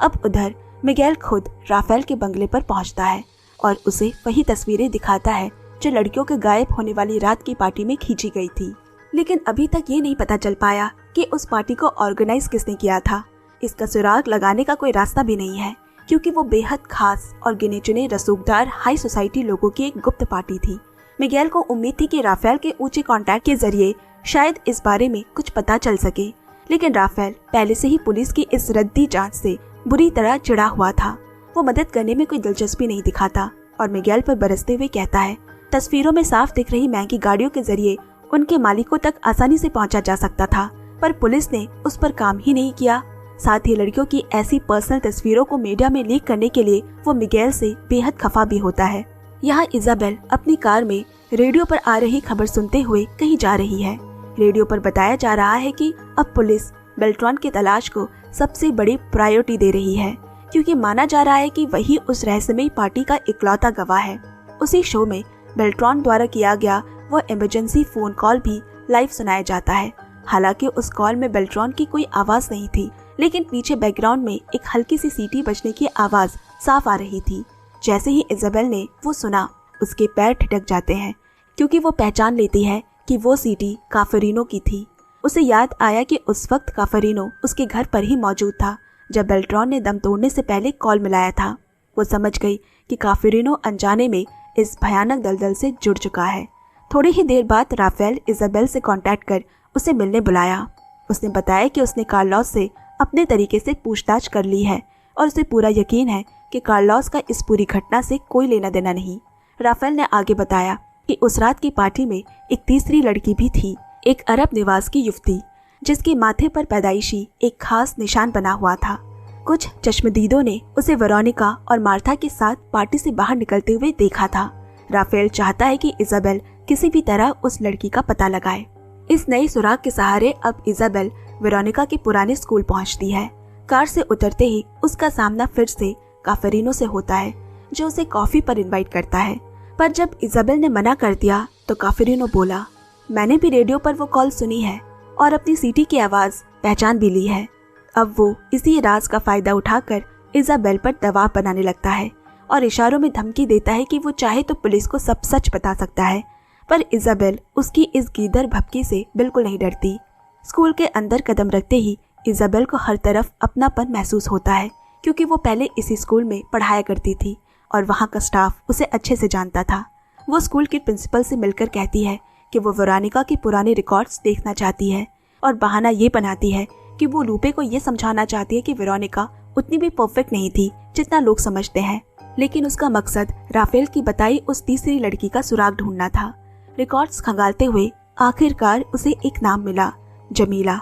अब उधर मिगेल खुद राफेल के बंगले पर पहुंचता है और उसे वही तस्वीरें दिखाता है जो लड़कियों के गायब होने वाली रात की पार्टी में खींची गई थी। लेकिन अभी तक ये नहीं पता चल पाया कि उस पार्टी को ऑर्गेनाइज किसने किया था। इसका सुराग लगाने का कोई रास्ता भी नहीं है क्योंकि वो बेहद खास और गिने चुने रसूखदार हाई सोसाइटी लोगों की एक गुप्त पार्टी थी। मिगेल को उम्मीद थी कि राफेल के ऊंचे कांटेक्ट के जरिए शायद इस बारे में कुछ पता चल सके, लेकिन राफेल पहले से ही पुलिस की इस रद्दी जांच से बुरी तरह चिढ़ा हुआ था। वो मदद करने में कोई दिलचस्पी नहीं दिखाता और मिगेल पर बरसते हुए कहता है, तस्वीरों में साफ दिख रही महंगी गाड़ियों के जरिए उनके मालिकों तक आसानी से पहुंचा जा सकता था, पर पुलिस ने उस पर काम ही नहीं किया। साथ ही लड़कियों की ऐसी पर्सनल तस्वीरों को मीडिया में लीक करने के लिए वो मिगेल से बेहद खफा भी होता है। यहाँ इजाबेल अपनी कार में रेडियो पर आ रही खबर सुनते हुए कहीं जा रही है। रेडियो पर बताया जा रहा है कि अब पुलिस बेल्ट्रॉन की तलाश को सबसे बड़ी प्रायोरिटी दे रही है क्योंकि माना जा रहा है कि वही उस रहस्यमयी पार्टी का इकलौता गवाह है। उसी शो में बेल्ट्रॉन द्वारा किया गया वो इमरजेंसी फोन कॉल भी लाइव सुनाया जाता है। हालांकि उस कॉल में बेल्ट्रॉन की कोई आवाज नहीं थी, लेकिन पीछे बैकग्राउंड में एक हल्की सी सीटी बजने की आवाज साफ आ रही थी। जैसे ही इजाबेल ने वो सुना उसके पैर ठिठक जाते हैं क्योंकि वो पहचान लेती है कि वो सीटी काफेरिनो की थी। उसे याद आया कि उस वक्त काफेरिनो उसके घर पर ही मौजूद था जब बेल्ट्रॉन ने दम तोड़ने से पहले कॉल मिलाया था। वो समझ गई कि काफेरिनो अनजाने में इस भयानक दलदल से जुड़ चुका है। थोड़ी ही देर बाद राफेल इजाबेल से कांटेक्ट कर उसे मिलने बुलाया। उसने बताया कि उसने कार्लोस से अपने तरीके से पूछताछ कर ली है और उसे पूरा यकीन है कि कार्लोस का इस पूरी घटना से कोई लेना देना नहीं। राफेल ने आगे बताया कि उस रात की पार्टी में एक तीसरी लड़की भी थी, एक अरब निवास की युवती जिसके माथे पर पैदाइशी एक खास निशान बना हुआ था। कुछ चश्मदीदों ने उसे वेरोनिका और मार्था के साथ पार्टी से बाहर निकलते हुए देखा था। राफेल चाहता है कि इजाबेल किसी भी तरह उस लड़की का पता लगाए। इस नई सुराग के सहारे अब इजाबेल वेरोनिका के पुराने स्कूल पहुंचती है। कार से उतरते ही उसका सामना फिर से काफरीनो से होता है, जो उसे कॉफी पर इनवाइट करता है। पर जब इजाबेल ने मना कर दिया तो काफरीनो बोला, मैंने भी रेडियो पर वो कॉल सुनी है और अपनी सीटी की आवाज पहचान भी ली है। अब वो इसी राज का फायदा उठाकर इजाबेल पर दबाव बनाने लगता है और इशारों में धमकी देता है कि वो चाहे तो पुलिस को सब सच बता सकता है। पर इजाबेल उसकी इस गीदड़ भभकी से बिल्कुल नहीं डरती। स्कूल के अंदर कदम रखते ही इजाबेल को हर तरफ अपनापन महसूस होता है, क्योंकि वो पहले इसी स्कूल में पढ़ाया करती थी और वहाँ का स्टाफ उसे अच्छे से जानता था। वो स्कूल के प्रिंसिपल से मिलकर कहती है कि वो वेरोनिका के पुराने रिकॉर्ड्स देखना चाहती है और बहाना ये बनाती है कि वो लूपे को ये समझाना चाहती है कि वेरोनिका उतनी भी परफेक्ट नहीं थी जितना लोग समझते हैं, लेकिन उसका मकसद राफेल की बताई उस तीसरी लड़की का सुराग ढूंढना था। रिकॉर्ड्स खंगालते हुए आखिरकार उसे एक नाम मिला, जमीला।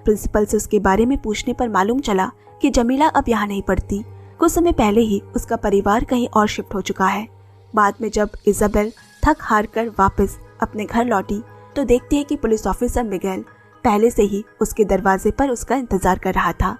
प्रिंसिपल से उसके बारे में पूछने पर मालूम चला कि जमीला अब यहाँ नहीं पढ़ती। कुछ समय पहले ही उसका परिवार कहीं और शिफ्ट हो चुका है। बाद में जब इजाबेल थक हार कर वापस अपने घर लौटी तो देखती है कि पुलिस ऑफिसर मिगेल पहले से ही उसके दरवाजे पर उसका इंतजार कर रहा था।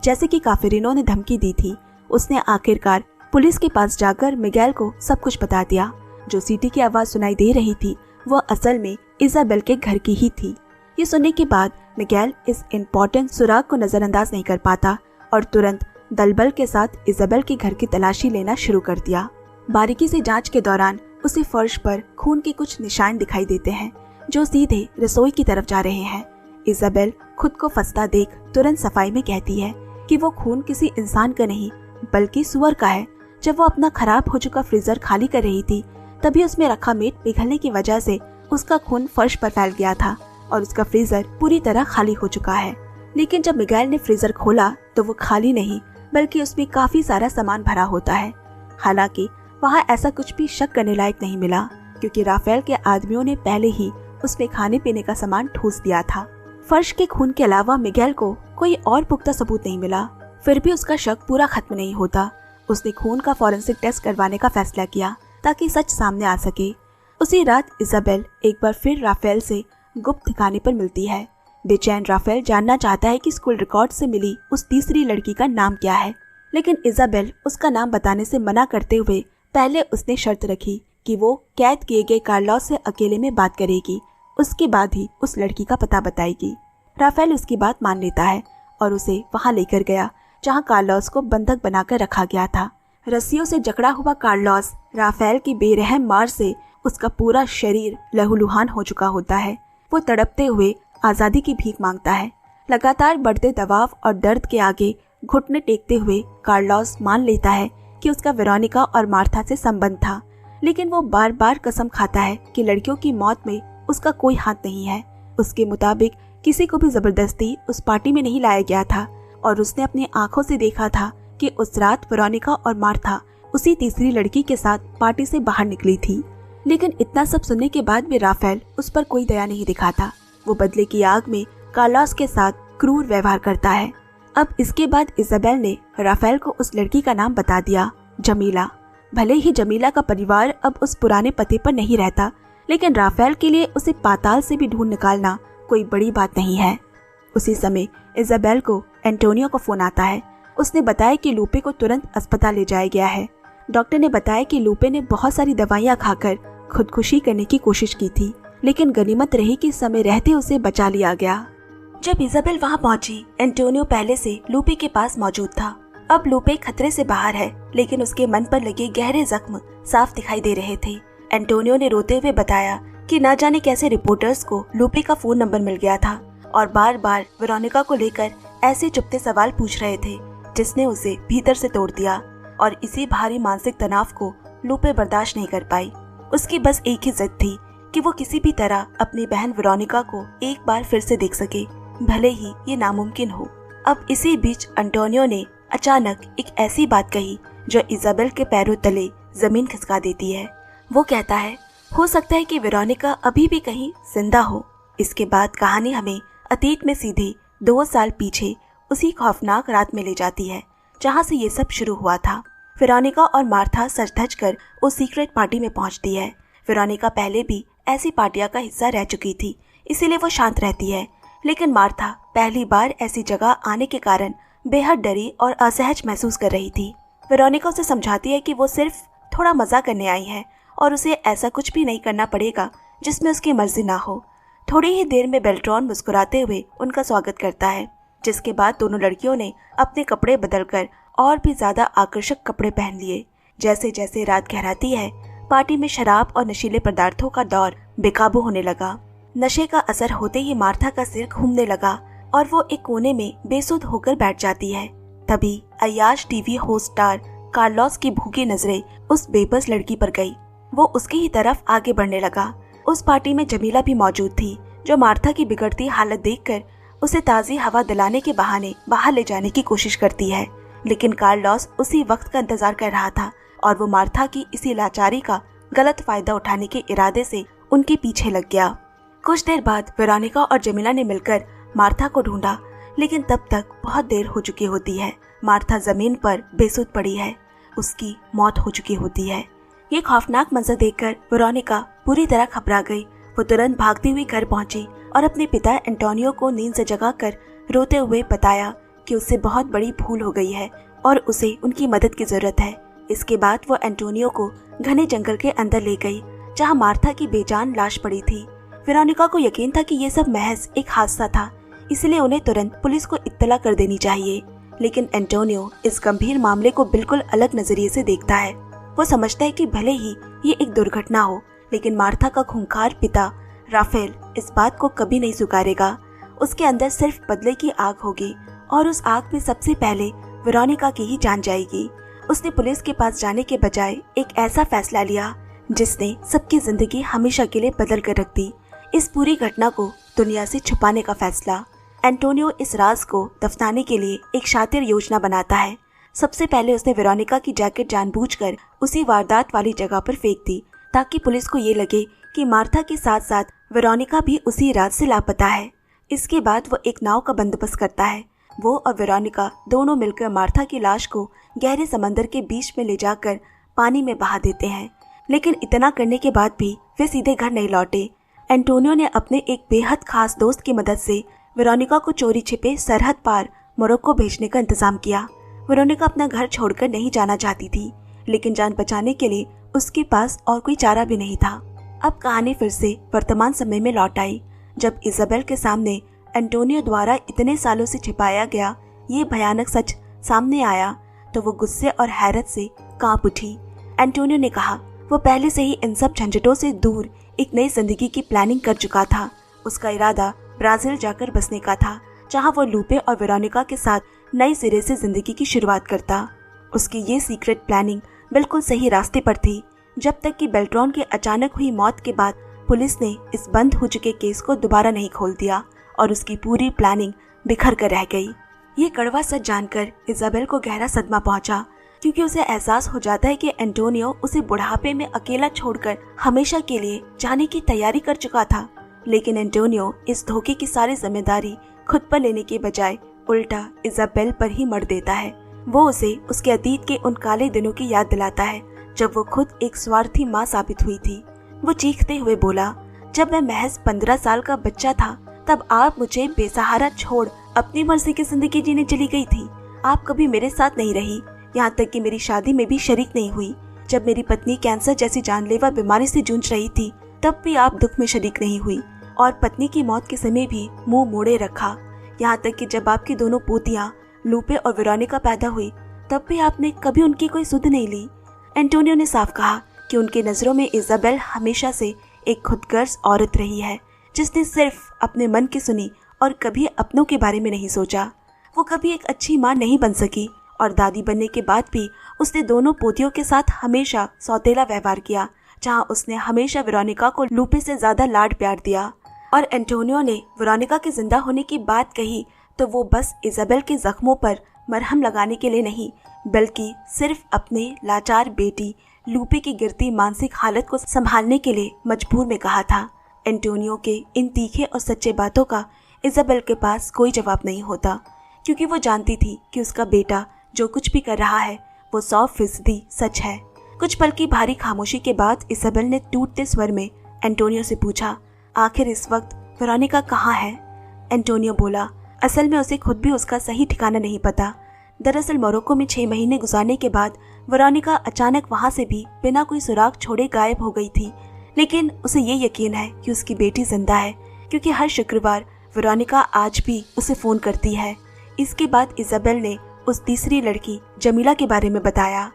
जैसे कि काफिरिनो ने धमकी दी थी, उसने आखिरकार पुलिस के पास जाकर मिगेल को सब कुछ बता दिया। जो सीटी की आवाज सुनाई दे रही थी वह असल में इजाबेल के घर की ही थी। ये सुनने के बाद मिगेल इस इम्पोर्टेंट सुराग को नजरअंदाज नहीं कर पाता और तुरंत दलबल के साथ इजाबेल के घर की तलाशी लेना शुरू कर दिया। बारीकी से जांच के दौरान उसे फर्श पर खून के कुछ निशान दिखाई देते हैं जो सीधे रसोई की तरफ जा रहे हैं। इजाबेल खुद को फंसता देख तुरंत सफाई में कहती है कि वो खून किसी इंसान का नहीं बल्कि सुअर का है। जब वो अपना खराब हो चुका फ्रीजर खाली कर रही थी तभी उसमें रखा मीट पिघलने की वजह से उसका खून फर्श पर फैल गया था और उसका फ्रीजर पूरी तरह खाली हो चुका है। लेकिन जब मिगेल ने फ्रीजर खोला तो वो खाली नहीं बल्कि उसमें काफी सारा सामान भरा होता है। हालांकि वहाँ ऐसा कुछ भी शक करने लायक नहीं मिला, क्योंकि राफेल के आदमियों ने पहले ही उसमें खाने पीने का सामान ठूस दिया था। फर्श के खून के अलावा मिगेल को कोई और पुख्ता सबूत नहीं मिला। फिर भी उसका शक पूरा खत्म नहीं होता। उसने खून का फॉरेंसिक टेस्ट करवाने का फैसला किया ताकि सच सामने आ सके। उसी रात इजाबेल एक बार फिर राफेल से गुप्त ठिकाने पर मिलती है। बेचैन राफेल जानना चाहता है कि स्कूल रिकॉर्ड से मिली उस तीसरी लड़की का नाम क्या है, लेकिन इजाबेल उसका नाम बताने से मना करते हुए पहले उसने शर्त रखी कि वो कैद किए गए कार्लोस से अकेले में बात करेगी, उसके बाद ही उस लड़की का पता बताएगी। राफेल उसकी बात मान लेता है और उसे वहां लेकर गया जहां कार्लोस को बंधक बनाकर रखा गया था। रस्सियों से जकड़ा हुआ कार्लोस राफेल की बेरहम मार से उसका पूरा शरीर लहूलुहान हो चुका होता है। वो तड़पते हुए आज़ादी की भीख मांगता है। लगातार बढ़ते दबाव और दर्द के आगे घुटने टेकते हुए कार्लोस मान लेता है कि उसका वेरोनिका और मार्था से संबंध था, लेकिन वो बार बार कसम खाता है कि लड़कियों की मौत में उसका कोई हाथ नहीं है। उसके मुताबिक किसी को भी जबरदस्ती उस पार्टी में नहीं लाया गया था और उसने अपनी आंखों से देखा था कि उस रात वेरोनिका और मार्था उसी तीसरी लड़की के साथ पार्टी से बाहर निकली थी। लेकिन इतना सब सुनने के बाद भी राफेल उस पर कोई दया नहीं दिखाता। वो बदले की आग में कार्लोस के साथ क्रूर व्यवहार करता है। अब इसके बाद इजाबेल ने राफेल को उस लड़की का नाम बता दिया, जमीला। भले ही जमीला का परिवार अब उस पुराने पते पर नहीं रहता, लेकिन राफेल के लिए उसे पाताल से भी ढूंढ निकालना कोई बड़ी बात नहीं है। उसी समय इजाबेल को एंटोनियो का फोन आता है। उसने बताया कि लूपे को तुरंत अस्पताल ले जाया गया है। डॉक्टर ने बताया कि लूपे ने बहुत सारी दवाइयां खाकर खुदकुशी करने की कोशिश की थी, लेकिन गनीमत रही कि समय रहते उसे बचा लिया गया। जब इजाबेल वहां पहुंची, एंटोनियो पहले से लूपे के पास मौजूद था। अब लूपे खतरे से बाहर है, लेकिन उसके मन पर लगे गहरे जख्म साफ दिखाई दे रहे थे। एंटोनियो ने रोते हुए बताया कि ना जाने कैसे रिपोर्टर्स को लूपे का फोन नंबर मिल गया था और बार बार वेरोनिका को लेकर ऐसे चुपते सवाल पूछ रहे थे जिसने उसे भीतर से तोड़ दिया। और इसी भारी मानसिक तनाव को लूपे बर्दाश्त नहीं कर पाई। उसकी बस एक ही जिद थी कि वो किसी भी तरह अपनी बहन वेरोनिका को एक बार फिर से देख सके, भले ही ये नामुमकिन हो। अब इसी बीच एंटोनियो ने अचानक एक ऐसी बात कही जो इजाबेल के पैरों तले जमीन खिसका देती है। वो कहता है, हो सकता है कि वेरोनिका अभी भी कहीं जिंदा हो। इसके बाद कहानी हमें अतीत में सीधे 2 साल पीछे उसी खौफनाक रात में ले जाती है जहाँ से ये सब शुरू हुआ था। वेरोनिका और मार्था सज धज कर उस सीक्रेट पार्टी में पहुँचती है। वेरोनिका पहले भी ऐसी पार्टियां का हिस्सा रह चुकी थी, इसीलिए वो शांत रहती है। लेकिन मार्था पहली बार ऐसी जगह आने के कारण बेहद डरी और असहज महसूस कर रही थी। वेरोनिका उसे समझाती है कि वो सिर्फ थोड़ा मजा करने आई है और उसे ऐसा कुछ भी नहीं करना पड़ेगा जिसमें उसकी मर्जी ना हो। थोड़ी ही देर में बेल्ट्रॉन मुस्कुराते हुए उनका स्वागत करता है, जिसके बाद दोनों लड़कियों ने अपने कपड़े बदलकर और भी ज्यादा आकर्षक कपड़े पहन लिए। जैसे जैसे रात गहराती है, पार्टी में शराब और नशीले पदार्थों का दौर बेकाबू होने लगा। नशे का असर होते ही मार्था का सिर घूमने लगा और वो एक कोने में बेसुध होकर बैठ जाती है। तभी अय्याश टीवी होस्ट स्टार कार्लोस की भूखी नजरें उस बेबस लड़की पर गई। वो उसकी ही तरफ आगे बढ़ने लगा। उस पार्टी में जमीला भी मौजूद थी, जो मार्था की बिगड़ती हालत देखकर उसे ताज़ी हवा दिलाने के बहाने बाहर ले जाने की कोशिश करती है। लेकिन कार्लोस उसी वक्त का इंतजार कर रहा था और वो मार्था की इसी लाचारी का गलत फायदा उठाने के इरादे से उनके पीछे लग गया। कुछ देर बाद वेरोनिका और जमीला ने मिलकर मार्था को ढूंढा, लेकिन तब तक बहुत देर हो चुकी होती है। मार्था जमीन पर बेसुध पड़ी है, उसकी मौत हो चुकी होती है। ये खौफनाक मंजर देखकर वेरोनिका पूरी तरह घबरा गई। वो तुरंत भागती हुई घर पहुंची और अपने पिता एंटोनियो को नींद से जगाकर रोते हुए बताया कि उससे बहुत बड़ी भूल हो गई है और उसे उनकी मदद की जरूरत है। इसके बाद वो एंटोनियो को घने जंगल के अंदर ले गई, जहाँ मार्था की बेजान लाश पड़ी थी। वेरोनिका को यकीन था कि ये सब महज एक हादसा था, इसलिए उन्हें तुरंत पुलिस को इत्तला कर देनी चाहिए। लेकिन एंटोनियो इस गंभीर मामले को बिल्कुल अलग नजरिए से देखता है। वो समझता है कि भले ही ये एक दुर्घटना हो, लेकिन मार्था का खूंखार पिता राफेल इस बात को कभी नहीं स्वीकारेगा। उसके अंदर सिर्फ बदले की आग होगी और उस आग में सबसे पहले वेरोनिका की ही जान जाएगी। उसने पुलिस के पास जाने के बजाय एक ऐसा फैसला लिया जिसने सबकी जिंदगी हमेशा के लिए बदल कर रख दी। इस पूरी घटना को दुनिया से छुपाने का फैसला। एंटोनियो इस राज को दफनाने के लिए एक शातिर योजना बनाता है। सबसे पहले उसने वेरोनिका की जैकेट जानबूझकर उसी वारदात वाली जगह पर फेंक दी, ताकि पुलिस को ये लगे कि मार्था के साथ साथ वेरोनिका भी उसी रात से लापता है। इसके बाद वो एक नाव का बंदोबस्त करता है। वो और वेरोनिका दोनों मिलकर मार्था की लाश को गहरे समंदर के बीच में ले जाकर पानी में बहा देते हैं। लेकिन इतना करने के बाद भी वे सीधे घर नहीं लौटे। एंटोनियो ने अपने एक बेहद खास दोस्त की मदद से वेरोनिका को चोरी छिपे सरहद पार मोरक्को भेजने का इंतजाम किया। वेरोनिका अपना घर छोड़कर नहीं जाना चाहती थी, लेकिन जान बचाने के लिए उसके पास और कोई चारा भी नहीं था। अब कहानी फिर से वर्तमान समय में लौट आई, जब इजाबेल के सामने एंटोनियो द्वारा इतने सालों से छिपाया गया ये भयानक सच सामने आया तो वो गुस्से और हैरत से कांप उठी। एंटोनियो ने कहा वो पहले से ही इन सब झंझटों से दूर एक नई जिंदगी की प्लानिंग कर चुका था। उसका इरादा ब्राजील जाकर बसने का था, जहां वो लूपे और वेरोनिका के साथ नए सिरे से जिंदगी की शुरुआत करता। उसकी ये सीक्रेट प्लानिंग बिल्कुल सही रास्ते पर थी, जब तक कि बेल्ट्रॉन की अचानक हुई मौत के बाद पुलिस ने इस बंद हो चुके केस को दोबारा नहीं खोल दिया और उसकी पूरी प्लानिंग बिखर कर रह गई। ये कड़वा सच जानकर इजाबेल को गहरा सदमा पहुंचा, क्योंकि उसे एहसास हो जाता है कि एंटोनियो उसे बुढ़ापे में अकेला छोड़कर हमेशा के लिए जाने की तैयारी कर चुका था। लेकिन एंटोनियो इस धोखे की सारी जिम्मेदारी खुद पर लेने के बजाय उल्टा इजाबेल पर ही मर देता है। वो उसे उसके अतीत के उन काले दिनों की याद दिलाता है, जब वो खुद एक स्वार्थी माँ साबित हुई थी। वो चीखते हुए बोला, जब मैं महज 15 साल का बच्चा था तब आप मुझे बेसहारा छोड़ अपनी मर्जी की जिंदगी जीने चली गई थी। आप कभी मेरे साथ नहीं रही, यहाँ तक कि मेरी शादी में भी शरीक नहीं हुई। जब मेरी पत्नी कैंसर जैसी जानलेवा बीमारी से जूझ रही थी तब भी आप दुख में शरीक नहीं हुई और पत्नी की मौत के समय भी मुंह मोड़े रखा। यहाँ तक कि जब आपकी दोनों पोतियां लूपे और वेरोनिका पैदा हुई तब भी आपने कभी उनकी कोई सुध नहीं ली। एंटोनियो ने साफ कहा कि उनकी नजरों में इजाबेल हमेशा से एक खुदगर्ज औरत रही है, जिसने सिर्फ अपने मन की सुनी और कभी अपनों के बारे में नहीं सोचा। वो कभी एक अच्छी माँ नहीं बन सकी और दादी बनने के बाद भी उसने दोनों पोतियों के साथ हमेशा सौतेला व्यवहार किया, जहाँ उसने हमेशा वेरोनिका को लूपे से ज्यादा लाड प्यार दिया। और एंटोनियो ने वेरोनिका के जिंदा होने की बात कही तो वो बस इजाबेल के जख्मों पर मरहम लगाने के लिए नहीं, बल्कि सिर्फ अपने लाचार बेटी लूपे की गिरती मानसिक हालत को संभालने के लिए मजबूर में कहा था। एंटोनियो के इन तीखे और सच्चे बातों का इजाबेल के पास कोई जवाब नहीं होता, क्योंकि वो जानती थी कि उसका बेटा जो कुछ भी कर रहा है वो 100% सच है। कुछ पल की भारी खामोशी के बाद इजाबेल ने टूटते स्वर में एंटोनियो से पूछा, आखिर इस वक्त वेरोनिका कहाँ है? एंटोनियो बोला, असल में उसे खुद भी उसका सही ठिकाना नहीं पता। दरअसल मोरक्को में 6 महीने गुजारने के बाद वेरोनिका अचानक वहां से भी बिना कोई सुराग छोड़े गायब हो गई थी। लेकिन उसे ये यकीन है कि उसकी बेटी जिंदा है, क्योंकि हर शुक्रवार वेरोनिका आज भी उसे फोन करती है। इसके बाद इजाबेल ने उस तीसरी लड़की जमीला के बारे में बताया।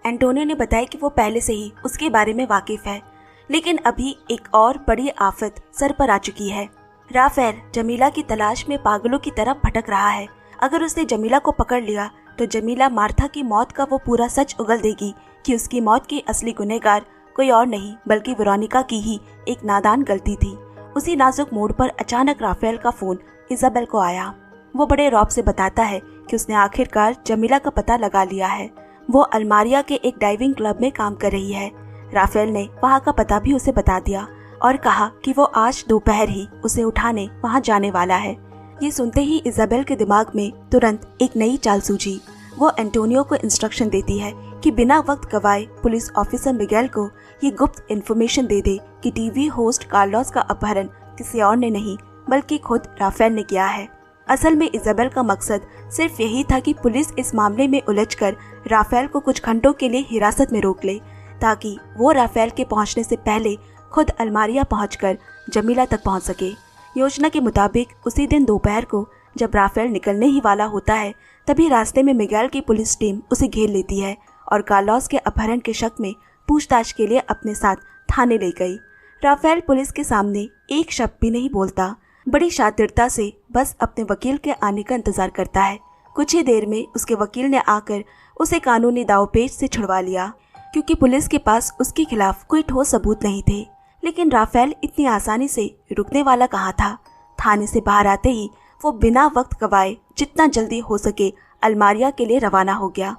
एंटोनियो ने बताया कि वो पहले से ही उसके बारे में वाकिफ है, लेकिन अभी एक और बड़ी आफत सर पर आ चुकी है। राफेल जमीला की तलाश में पागलों की तरह भटक रहा है। अगर उसने जमीला को पकड़ लिया तो जमीला मार्था की मौत का वो पूरा सच उगल देगी कि उसकी मौत की असली गुनहगार कोई और नहीं बल्कि वेरोनिका की ही एक नादान गलती थी। उसी नाजुक मोड़ पर अचानक राफेल का फोन इजाबेल को आया। वो बड़े रौब से बताता है कि उसने आखिरकार जमीला का पता लगा लिया है। वो अल्मारिया के एक डाइविंग क्लब में काम कर रही है। राफेल ने वहाँ का पता भी उसे बता दिया और कहा कि वो आज दोपहर ही उसे उठाने वहाँ जाने वाला है। ये सुनते ही इजाबेल के दिमाग में तुरंत एक नई चाल सूझी। वो एंटोनियो को इंस्ट्रक्शन देती है कि बिना वक्त गवाए पुलिस ऑफिसर मिगेल को ये गुप्त इन्फॉर्मेशन दे दे कि टीवी होस्ट कार्लोस का अपहरण किसी और ने नहीं बल्कि खुद राफेल ने किया है। असल में इजाबेल का मकसद सिर्फ यही था कि पुलिस इस मामले में उलझकर राफेल को कुछ घंटों के लिए हिरासत में रोक ले, ताकि वो राफेल के पहुंचने से पहले खुद अल्मारिया पहुंचकर जमीला तक पहुंच सके। योजना के मुताबिक उसी दिन दोपहर को जब राफेल निकलने ही वाला होता है, तभी रास्ते में मिगेल की पुलिस टीम उसे घेर लेती है और कार्लोस के अपहरण के शक में पूछताछ के लिए अपने साथ थाने ले गई। राफेल पुलिस के सामने एक शब्द भी नहीं बोलता, बड़ी शातिरता से बस अपने वकील के आने का इंतजार करता है। कुछ ही देर में उसके वकील ने आकर उसे कानूनी दावपेच से छुड़वा लिया, क्योंकि पुलिस के पास उसके खिलाफ कोई ठोस सबूत नहीं थे। लेकिन राफेल इतनी आसानी से रुकने वाला कहाँ था। थाने से बाहर आते ही वो बिना वक्त गवाए जितना जल्दी हो सके अल्मारिया के लिए रवाना हो गया।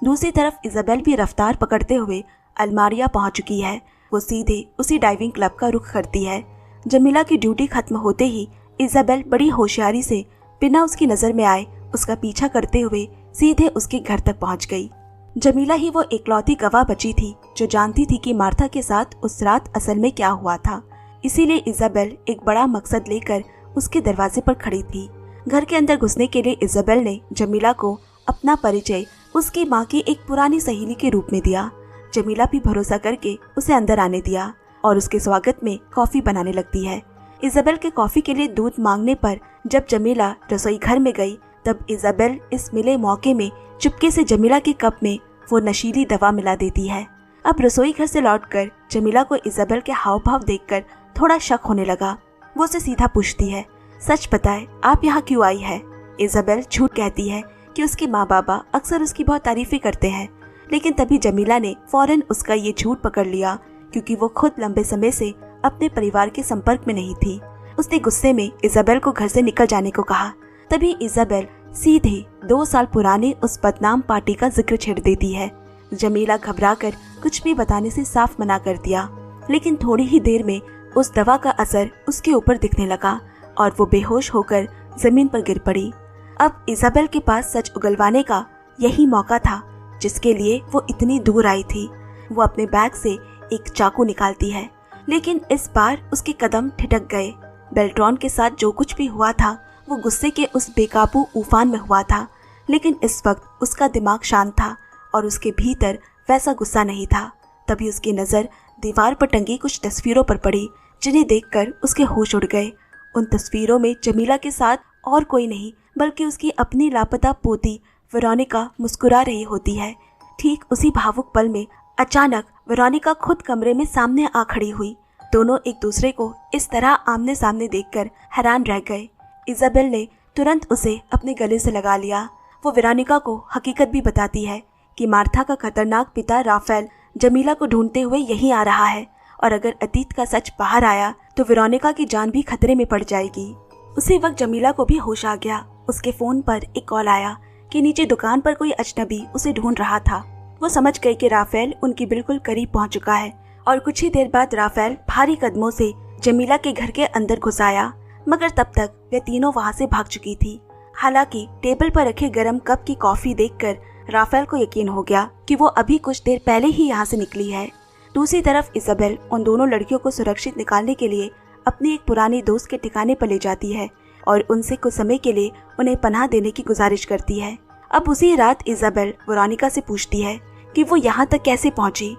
दूसरी तरफ इजाबेल भी रफ्तार पकड़ते हुए अल्मारिया पहुंच चुकी है। वो सीधे उसी डाइविंग क्लब का रुख करती है। जमीला की ड्यूटी खत्म होते ही इजाबेल बड़ी होशियारी से बिना उसकी नज़र में आए उसका पीछा करते हुए सीधे उसके घर तक पहुंच गई। जमीला ही वो एकलौती गवाह बची थी जो जानती थी कि मार्था के साथ उस रात असल में क्या हुआ था। इसीलिए इजाबेल एक बड़ा मकसद लेकर उसके दरवाजे पर खड़ी थी। घर के अंदर घुसने के लिए इजाबेल ने जमीला को अपना परिचय उसकी माँ की एक पुरानी सहेली के रूप में दिया। जमीला भी भरोसा करके उसे अंदर आने दिया और उसके स्वागत में कॉफी बनाने लगती है। इजाबेल के कॉफी के लिए दूध मांगने पर जब जमीला रसोई घर में गई, तब इजाबेल इस मिले मौके में चुपके से जमीला के कप में वो नशीली दवा मिला देती है। अब रसोई घर से लौटकर जमीला को इजाबेल के हाव भाव देखकर थोड़ा शक होने लगा। वो उसे सीधा पूछती है, सच बताए आप यहाँ क्यों आई है? इजाबेल झूठ कहती है कि उसके माँ बाबा अक्सर उसकी बहुत तारीफें करते हैं, लेकिन तभी जमीला ने फौरन उसका ये झूठ पकड़ लिया, क्योंकि वो खुद लंबे समय से अपने परिवार के संपर्क में नहीं थी। उसने गुस्से में इजाबेल को घर से निकल जाने को कहा। तभी इजाबेल सीधे 2 साल पुराने उस बदनाम पार्टी का जिक्र छेड़ देती है। जमीला घबराकर कुछ भी बताने से साफ मना कर दिया, लेकिन थोड़ी ही देर में उस दवा का असर उसके ऊपर दिखने लगा और वो बेहोश होकर जमीन पर गिर पड़ी। अब इजाबेल के पास सच उगलवाने का यही मौका था जिसके लिए वो इतनी दूर आई थी। वो अपने बैग से एक चाकू निकालती है, लेकिन इस बार उसके कदम ठिठक गए। बेल्ट्रॉन के साथ जो कुछ भी हुआ था वो गुस्से के उस बेकाबू उफान में हुआ था, लेकिन इस वक्त उसका दिमाग शांत था और उसके भीतर वैसा गुस्सा नहीं था। तभी उसकी नज़र दीवार पर टंगी कुछ तस्वीरों पर पड़ी, जिन्हें देखकर उसके होश उड़ गए। उन तस्वीरों में जमीला के साथ और कोई नहीं बल्कि उसकी अपनी लापता पोती वेरोनिका मुस्कुरा रही होती है। ठीक उसी भावुक पल में अचानक वेरोनिका खुद कमरे में सामने आ खड़ी हुई। दोनों एक दूसरे को इस तरह आमने सामने देखकर हैरान रह गए। इजाबेल ने तुरंत उसे अपने गले से लगा लिया। वो वेरोनिका को हकीकत भी बताती है कि मार्था का खतरनाक पिता राफेल जमीला को ढूंढते हुए यहीं आ रहा है, और अगर अतीत का सच बाहर आया तो वेरोनिका की जान भी खतरे में पड़ जाएगी। उसी वक्त जमीला को भी होश आ गया। उसके फोन पर एक कॉल आया कि नीचे दुकान पर कोई अजनबी उसे ढूंढ रहा था। वो समझ गई कि राफेल उनकी बिल्कुल करीब पहुंच चुका है, और कुछ ही देर बाद राफेल भारी कदमों से जमीला के घर के अंदर घुस आया, मगर तब तक वे तीनों वहां से भाग चुकी थी। हालांकि टेबल पर रखे गरम कप की कॉफी देखकर राफेल को यकीन हो गया कि वो अभी कुछ देर पहले ही यहाँ से निकली है। दूसरी तरफ इजाबेल उन दोनों लड़कियों को सुरक्षित निकालने के लिए अपनी एक पुरानी दोस्त के ठिकाने पर ले जाती है और उनसे कुछ समय के लिए उन्हें पनाह देने की गुजारिश करती है। अब उसी रात इजाबेल वेरोनिका से पूछती है कि वो यहाँ तक कैसे पहुंची।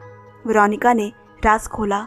वेरोनिका ने राज खोला।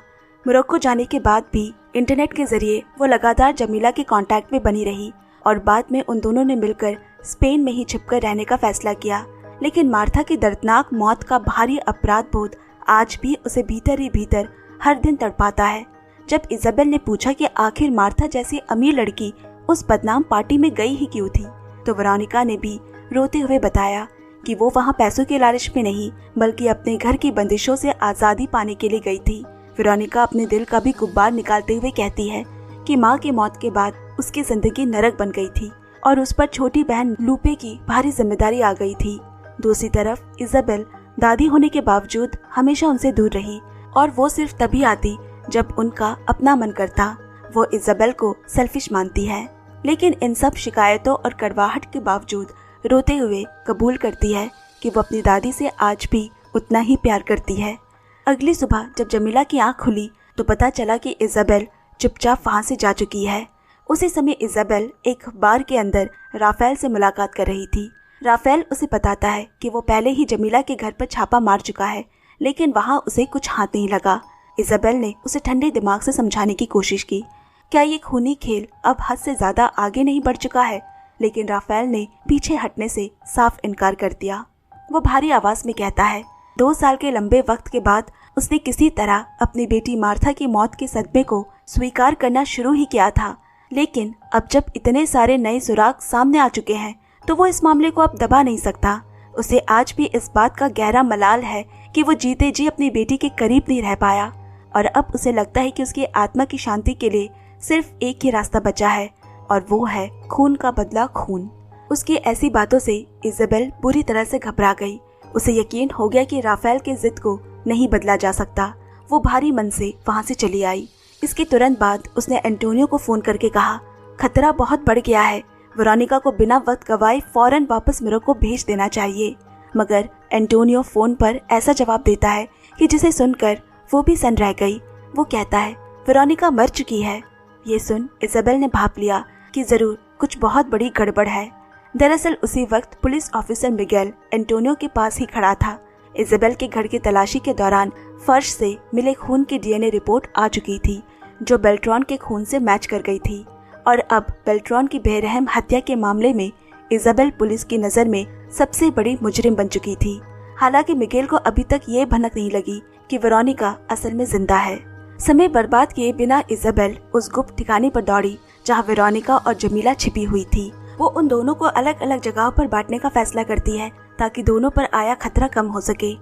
मोरक्को जाने के बाद भी इंटरनेट के जरिए वो लगातार जमीला के कांटेक्ट में बनी रही और बाद में उन दोनों ने मिलकर स्पेन में ही छिपकर रहने का फैसला किया। लेकिन मार्था की दर्दनाक मौत का भारी अपराध बोध आज भी उसे भीतर ही भीतर हर दिन तड़पाता है। जब इजाबेल ने पूछा कि आखिर मार्था जैसी अमीर लड़की उस बदनाम पार्टी में गई ही क्यों थी, तो वेरोनिका ने भी रोते हुए बताया कि वो वहाँ पैसों के लालच में नहीं बल्कि अपने घर की बंदिशों से आज़ादी पाने के लिए गई थी। वेरोनिका अपने दिल का भी गुब्बार निकालते हुए कहती है कि माँ की मौत के बाद उसकी जिंदगी नरक बन गई थी और उस पर छोटी बहन लूपे की भारी जिम्मेदारी आ गई थी। दूसरी तरफ इजाबेल दादी होने के बावजूद हमेशा उनसे दूर रही और वो सिर्फ तभी आती जब उनका अपना मन करता। वो इजाबेल को सेल्फिश मानती है, लेकिन इन सब शिकायतों और कड़वाहट के बावजूद रोते हुए कबूल करती है कि वो अपनी दादी से आज भी उतना ही प्यार करती है। अगली सुबह जब जमीला की आंख खुली तो पता चला कि इजाबेल चुपचाप वहाँ से जा चुकी है। उसी समय इजाबेल एक बार के अंदर राफेल से मुलाकात कर रही थी। राफेल उसे बताता है कि वो पहले ही जमीला के घर पर छापा मार चुका है, लेकिन वहाँ उसे कुछ हाथ नहीं लगा। इजाबेल ने उसे ठंडे दिमाग से समझाने की कोशिश की, क्या ये खूनी खेल अब हद से ज्यादा आगे नहीं बढ़ चुका है, लेकिन राफेल ने पीछे हटने से साफ इनकार कर दिया। वो भारी आवाज में कहता है 2 साल के लंबे वक्त के बाद उसने किसी तरह अपनी बेटी मार्था की मौत के सदमे को स्वीकार करना शुरू ही किया था, लेकिन अब जब इतने सारे नए सुराग सामने आ चुके हैं तो वो इस मामले को अब दबा नहीं सकता। उसे आज भी इस बात का गहरा मलाल है कि वो जीते जी अपनी बेटी के करीब नहीं रह पाया और अब उसे लगता है कि उसकी आत्मा की शांति के लिए सिर्फ एक ही रास्ता बचा है और वो है खून का बदला खून। उसकी ऐसी बातों से इजाबेल बुरी तरह से घबरा गई। उसे यकीन हो गया कि राफेल के जिद को नहीं बदला जा सकता। वो भारी मन से वहाँ से चली आई। इसके तुरंत बाद उसने एंटोनियो को फोन करके कहा, खतरा बहुत बढ़ गया है, वेरोनिका को बिना वक्त गवाए फौरन वापस मोरक्को भेज देना चाहिए। मगर एंटोनियो फोन पर ऐसा जवाब देता है कि जिसे सुनकर वो भी सन रह गई। वो कहता है वेरोनिका मर चुकी है। ये सुन इजाबेल ने भाप लिया कि जरूर कुछ बहुत बड़ी गड़बड़ है। दरअसल उसी वक्त पुलिस ऑफिसर मिगेल एंटोनियो के पास ही खड़ा था। इजाबेल के घर की तलाशी के दौरान फर्श से मिले खून की डीएनए रिपोर्ट आ चुकी थी, जो बेल्ट्रॉन के खून से मैच कर गई थी और अब बेल्ट्रॉन की बेरहम हत्या के मामले में इजाबेल पुलिस की नज़र में सबसे बड़ी मुजरिम बन चुकी थी। हालांकि मिगेल को अभी तक ये भनक नहीं लगी कि वेरोनिका असल में जिंदा है। समय बर्बाद किए बिना इजाबेल उस गुप्त ठिकाने पर दौड़ी जहां वेरोनिका और जमीला छिपी हुई थी। वो उन दोनों को अलग अलग जगहों पर बांटने का फैसला करती है ताकि दोनों पर आया खतरा कम हो सके।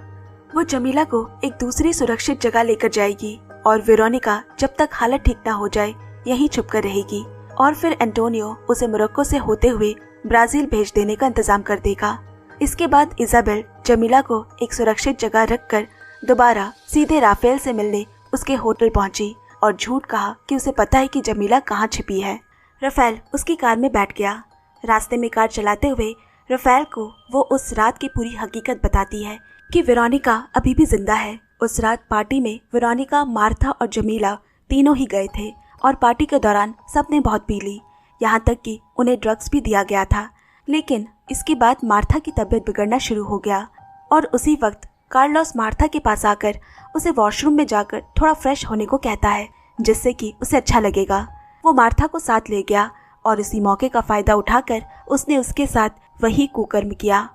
वो जमीला को एक दूसरी सुरक्षित जगह लेकर जाएगी और वेरोनिका जब तक हालत ठीक न हो जाए यहीं छुपकर रहेगी और फिर एंटोनियो उसे मोरक्को से होते हुए ब्राजील भेज देने का इंतजाम कर देगा। इसके बाद इजाबेल जमीला को एक सुरक्षित जगह रखकर दोबारा सीधे राफेल से मिलने उसके होटल पहुंची और झूठ कहा कि उसे पता है कि जमीला कहाँ छिपी है। राफेल उसकी कार में बैठ गया। रास्ते में कार चलाते हुए राफेल को वो उस रात की पूरी हकीकत बताती है कि वेरोनिका अभी भी जिंदा है। उस रात पार्टी में वेरोनिका, मार्था और जमीला तीनों ही गए थे और पार्टी के दौरान सबने बहुत पी ली, यहाँ तक कि उन्हें ड्रग्स भी दिया गया था। लेकिन इसके बाद मार्था की तबीयत बिगड़ना शुरू हो गया और उसी वक्त कार्लोस मार्था के पास आकर उसे वॉशरूम में जाकर थोड़ा फ्रेश होने को कहता है, जिससे कि उसे अच्छा लगेगा। वो मार्था को साथ ले गया और इसी मौके का फायदा उठाकर उसने उसके साथ वही कुकर्म किया।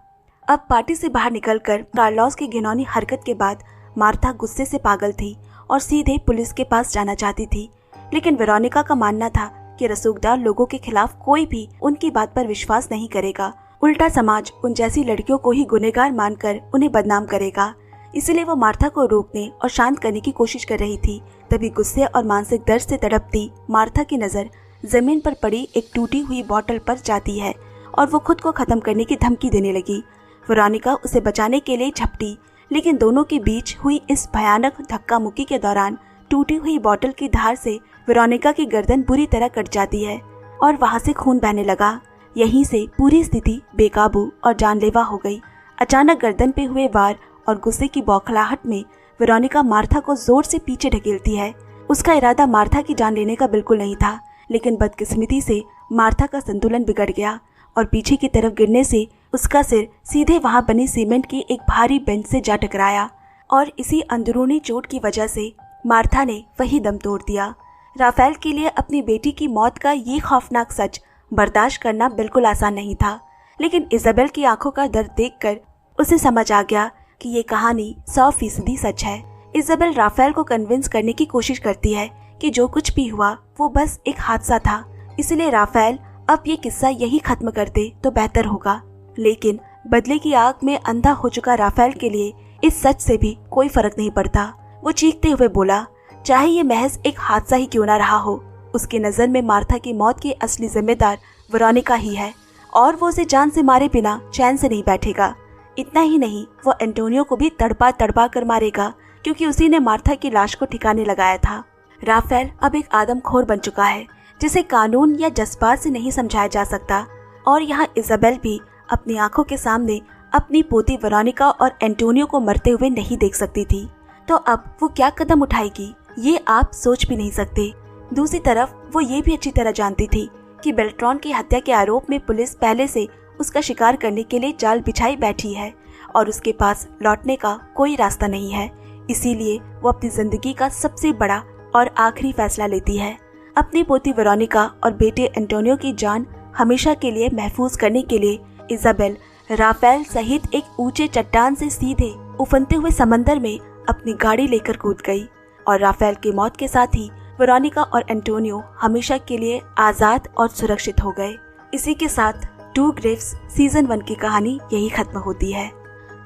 अब पार्टी से बाहर निकलकर कार्लोस की घिनौनी हरकत के बाद मार्था गुस्से से पागल थी और सीधे पुलिस के पास जाना चाहती थी। लेकिन वेरोनिका का मानना था कि रसूखदार लोगों के खिलाफ कोई भी उनकी बात पर विश्वास नहीं करेगा, उल्टा समाज उन जैसी लड़कियों को ही गुनहगार मानकर उन्हें बदनाम करेगा। इसलिए वो मार्था को रोकने और शांत करने की कोशिश कर रही थी। तभी गुस्से और मानसिक दर्द से तड़पती मार्था की नज़र जमीन पर पड़ी एक टूटी हुई बोतल पर जाती है और वो खुद को खत्म करने की धमकी देने लगी। वेरोनिका उसे बचाने के लिए झपटी, लेकिन दोनों के बीच हुई इस भयानक धक्का मुक्की के दौरान टूटी हुई बोतल की धार से वेरोनिका की गर्दन बुरी तरह कट जाती है और वहां से खून बहने लगा। यहीं से पूरी स्थिति बेकाबू और जानलेवा हो गई। अचानक गर्दन पे हुए वार और गुस्से की बौखलाहट में वेरोनिका मार्था को जोर से पीछे ढकेलती है। उसका इरादा मार्था की जान लेने का बिल्कुल नहीं था, लेकिन बदकिस्मती से मार्था का संतुलन बिगड़ गया और पीछे की तरफ गिरने से उसका सिर सीधे वहां बनी सीमेंट की एक भारी बेंच से जा टकराया और इसी अंदरूनी चोट की वजह से मार्था ने वही दम तोड़ दिया। राफेल के लिए अपनी बेटी की मौत का ये खौफनाक सच बर्दाश्त करना बिल्कुल आसान नहीं था, लेकिन इजाबेल की आंखों का दर्द देखकर उसे समझ आ गया कि ये कहानी 100% सच है। इजाबेल राफेल को कन्विंस करने की कोशिश करती है कि जो कुछ भी हुआ वो बस एक हादसा था, इसलिए राफेल अब ये किस्सा यही खत्म कर दे तो बेहतर होगा। लेकिन बदले की आग में अंधा हो चुका राफेल के लिए इस सच से भी कोई फर्क नहीं पड़ता। वो चीखते हुए बोला, चाहे ये महज एक हादसा ही क्यों ना रहा हो, उसकी नजर में मार्था की मौत की असली जिम्मेदार वेरोनिका ही है और वो उसे जान से मारे बिना चैन से नहीं बैठेगा। इतना ही नहीं, वो एंटोनियो को भी तड़पा तड़पा कर मारेगा, क्योंकि उसी ने मार्था की लाश को ठिकाने लगाया था। राफेल अब एक आदमखोर बन चुका है जिसे कानून या जज्बात से नहीं समझाया जा सकता, और यहाँ इजाबेल भी अपनी आंखों के सामने अपनी पोती वेरोनिका और एंटोनियो को मरते हुए नहीं देख सकती थी। तो अब वो क्या कदम उठाएगी, ये आप सोच भी नहीं सकते। दूसरी तरफ वो ये भी अच्छी तरह जानती थी कि बेल्ट्रॉन की हत्या के आरोप में पुलिस पहले से उसका शिकार करने के लिए जाल बिछाई बैठी है और उसके पास लौटने का कोई रास्ता नहीं है। इसीलिए वो अपनी जिंदगी का सबसे बड़ा और आखिरी फैसला लेती है। अपनी पोती वेरोनिका और बेटे एंटोनियो की जान हमेशा के लिए महफूज करने के लिए इजाबेल राफेल सहित एक ऊंचे चट्टान से सीधे उफनते हुए समंदर में अपनी गाड़ी लेकर कूद गई और राफेल की मौत के साथ ही वेरोनिका और एंटोनियो हमेशा के लिए आजाद और सुरक्षित हो गए। इसी के साथ टू ग्रेव्स सीजन 1 की कहानी यही खत्म होती है।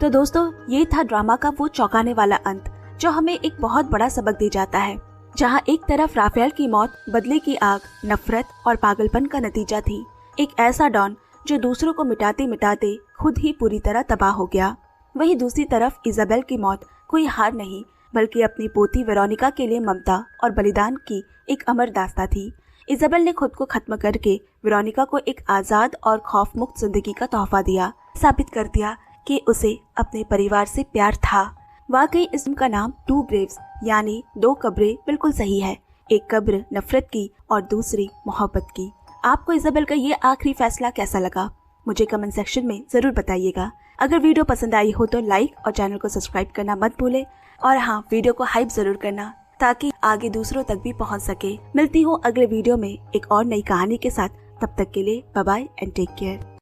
तो दोस्तों, ये था ड्रामा का वो चौंकाने वाला अंत जो हमें एक बहुत बड़ा सबक दे जाता है, जहाँ एक तरफ राफेल की मौत बदले की आग, नफरत और पागलपन का नतीजा थी। एक ऐसा डॉन जो दूसरों को मिटाते मिटाते खुद ही पूरी तरह तबाह हो गया। वहीं दूसरी तरफ इजाबेल की मौत कोई हार नहीं, बल्कि अपनी पोती वेरोनिका के लिए ममता और बलिदान की एक अमर दास्तां थी। इजाबेल ने खुद को खत्म करके वेरोनिका को एक आजाद और खौफमुक्त जिंदगी का तोहफा दिया, साबित कर दिया कि उसे अपने परिवार से प्यार था। वाकई इस फिल्म का नाम टू ग्रेव्स यानी 2 कब्रें बिल्कुल सही है। एक कब्र नफरत की और दूसरी मोहब्बत की। आपको इजाबेल का ये आखिरी फैसला कैसा लगा, मुझे कमेंट सेक्शन में जरूर बताइएगा। अगर वीडियो पसंद आई हो तो लाइक और चैनल को सब्सक्राइब करना मत भूले, और हाँ, वीडियो को हाइप जरूर करना ताकि आगे दूसरों तक भी पहुंच सके। मिलती हूँ अगले वीडियो में एक और नई कहानी के साथ। तब तक के लिए bye bye and take care.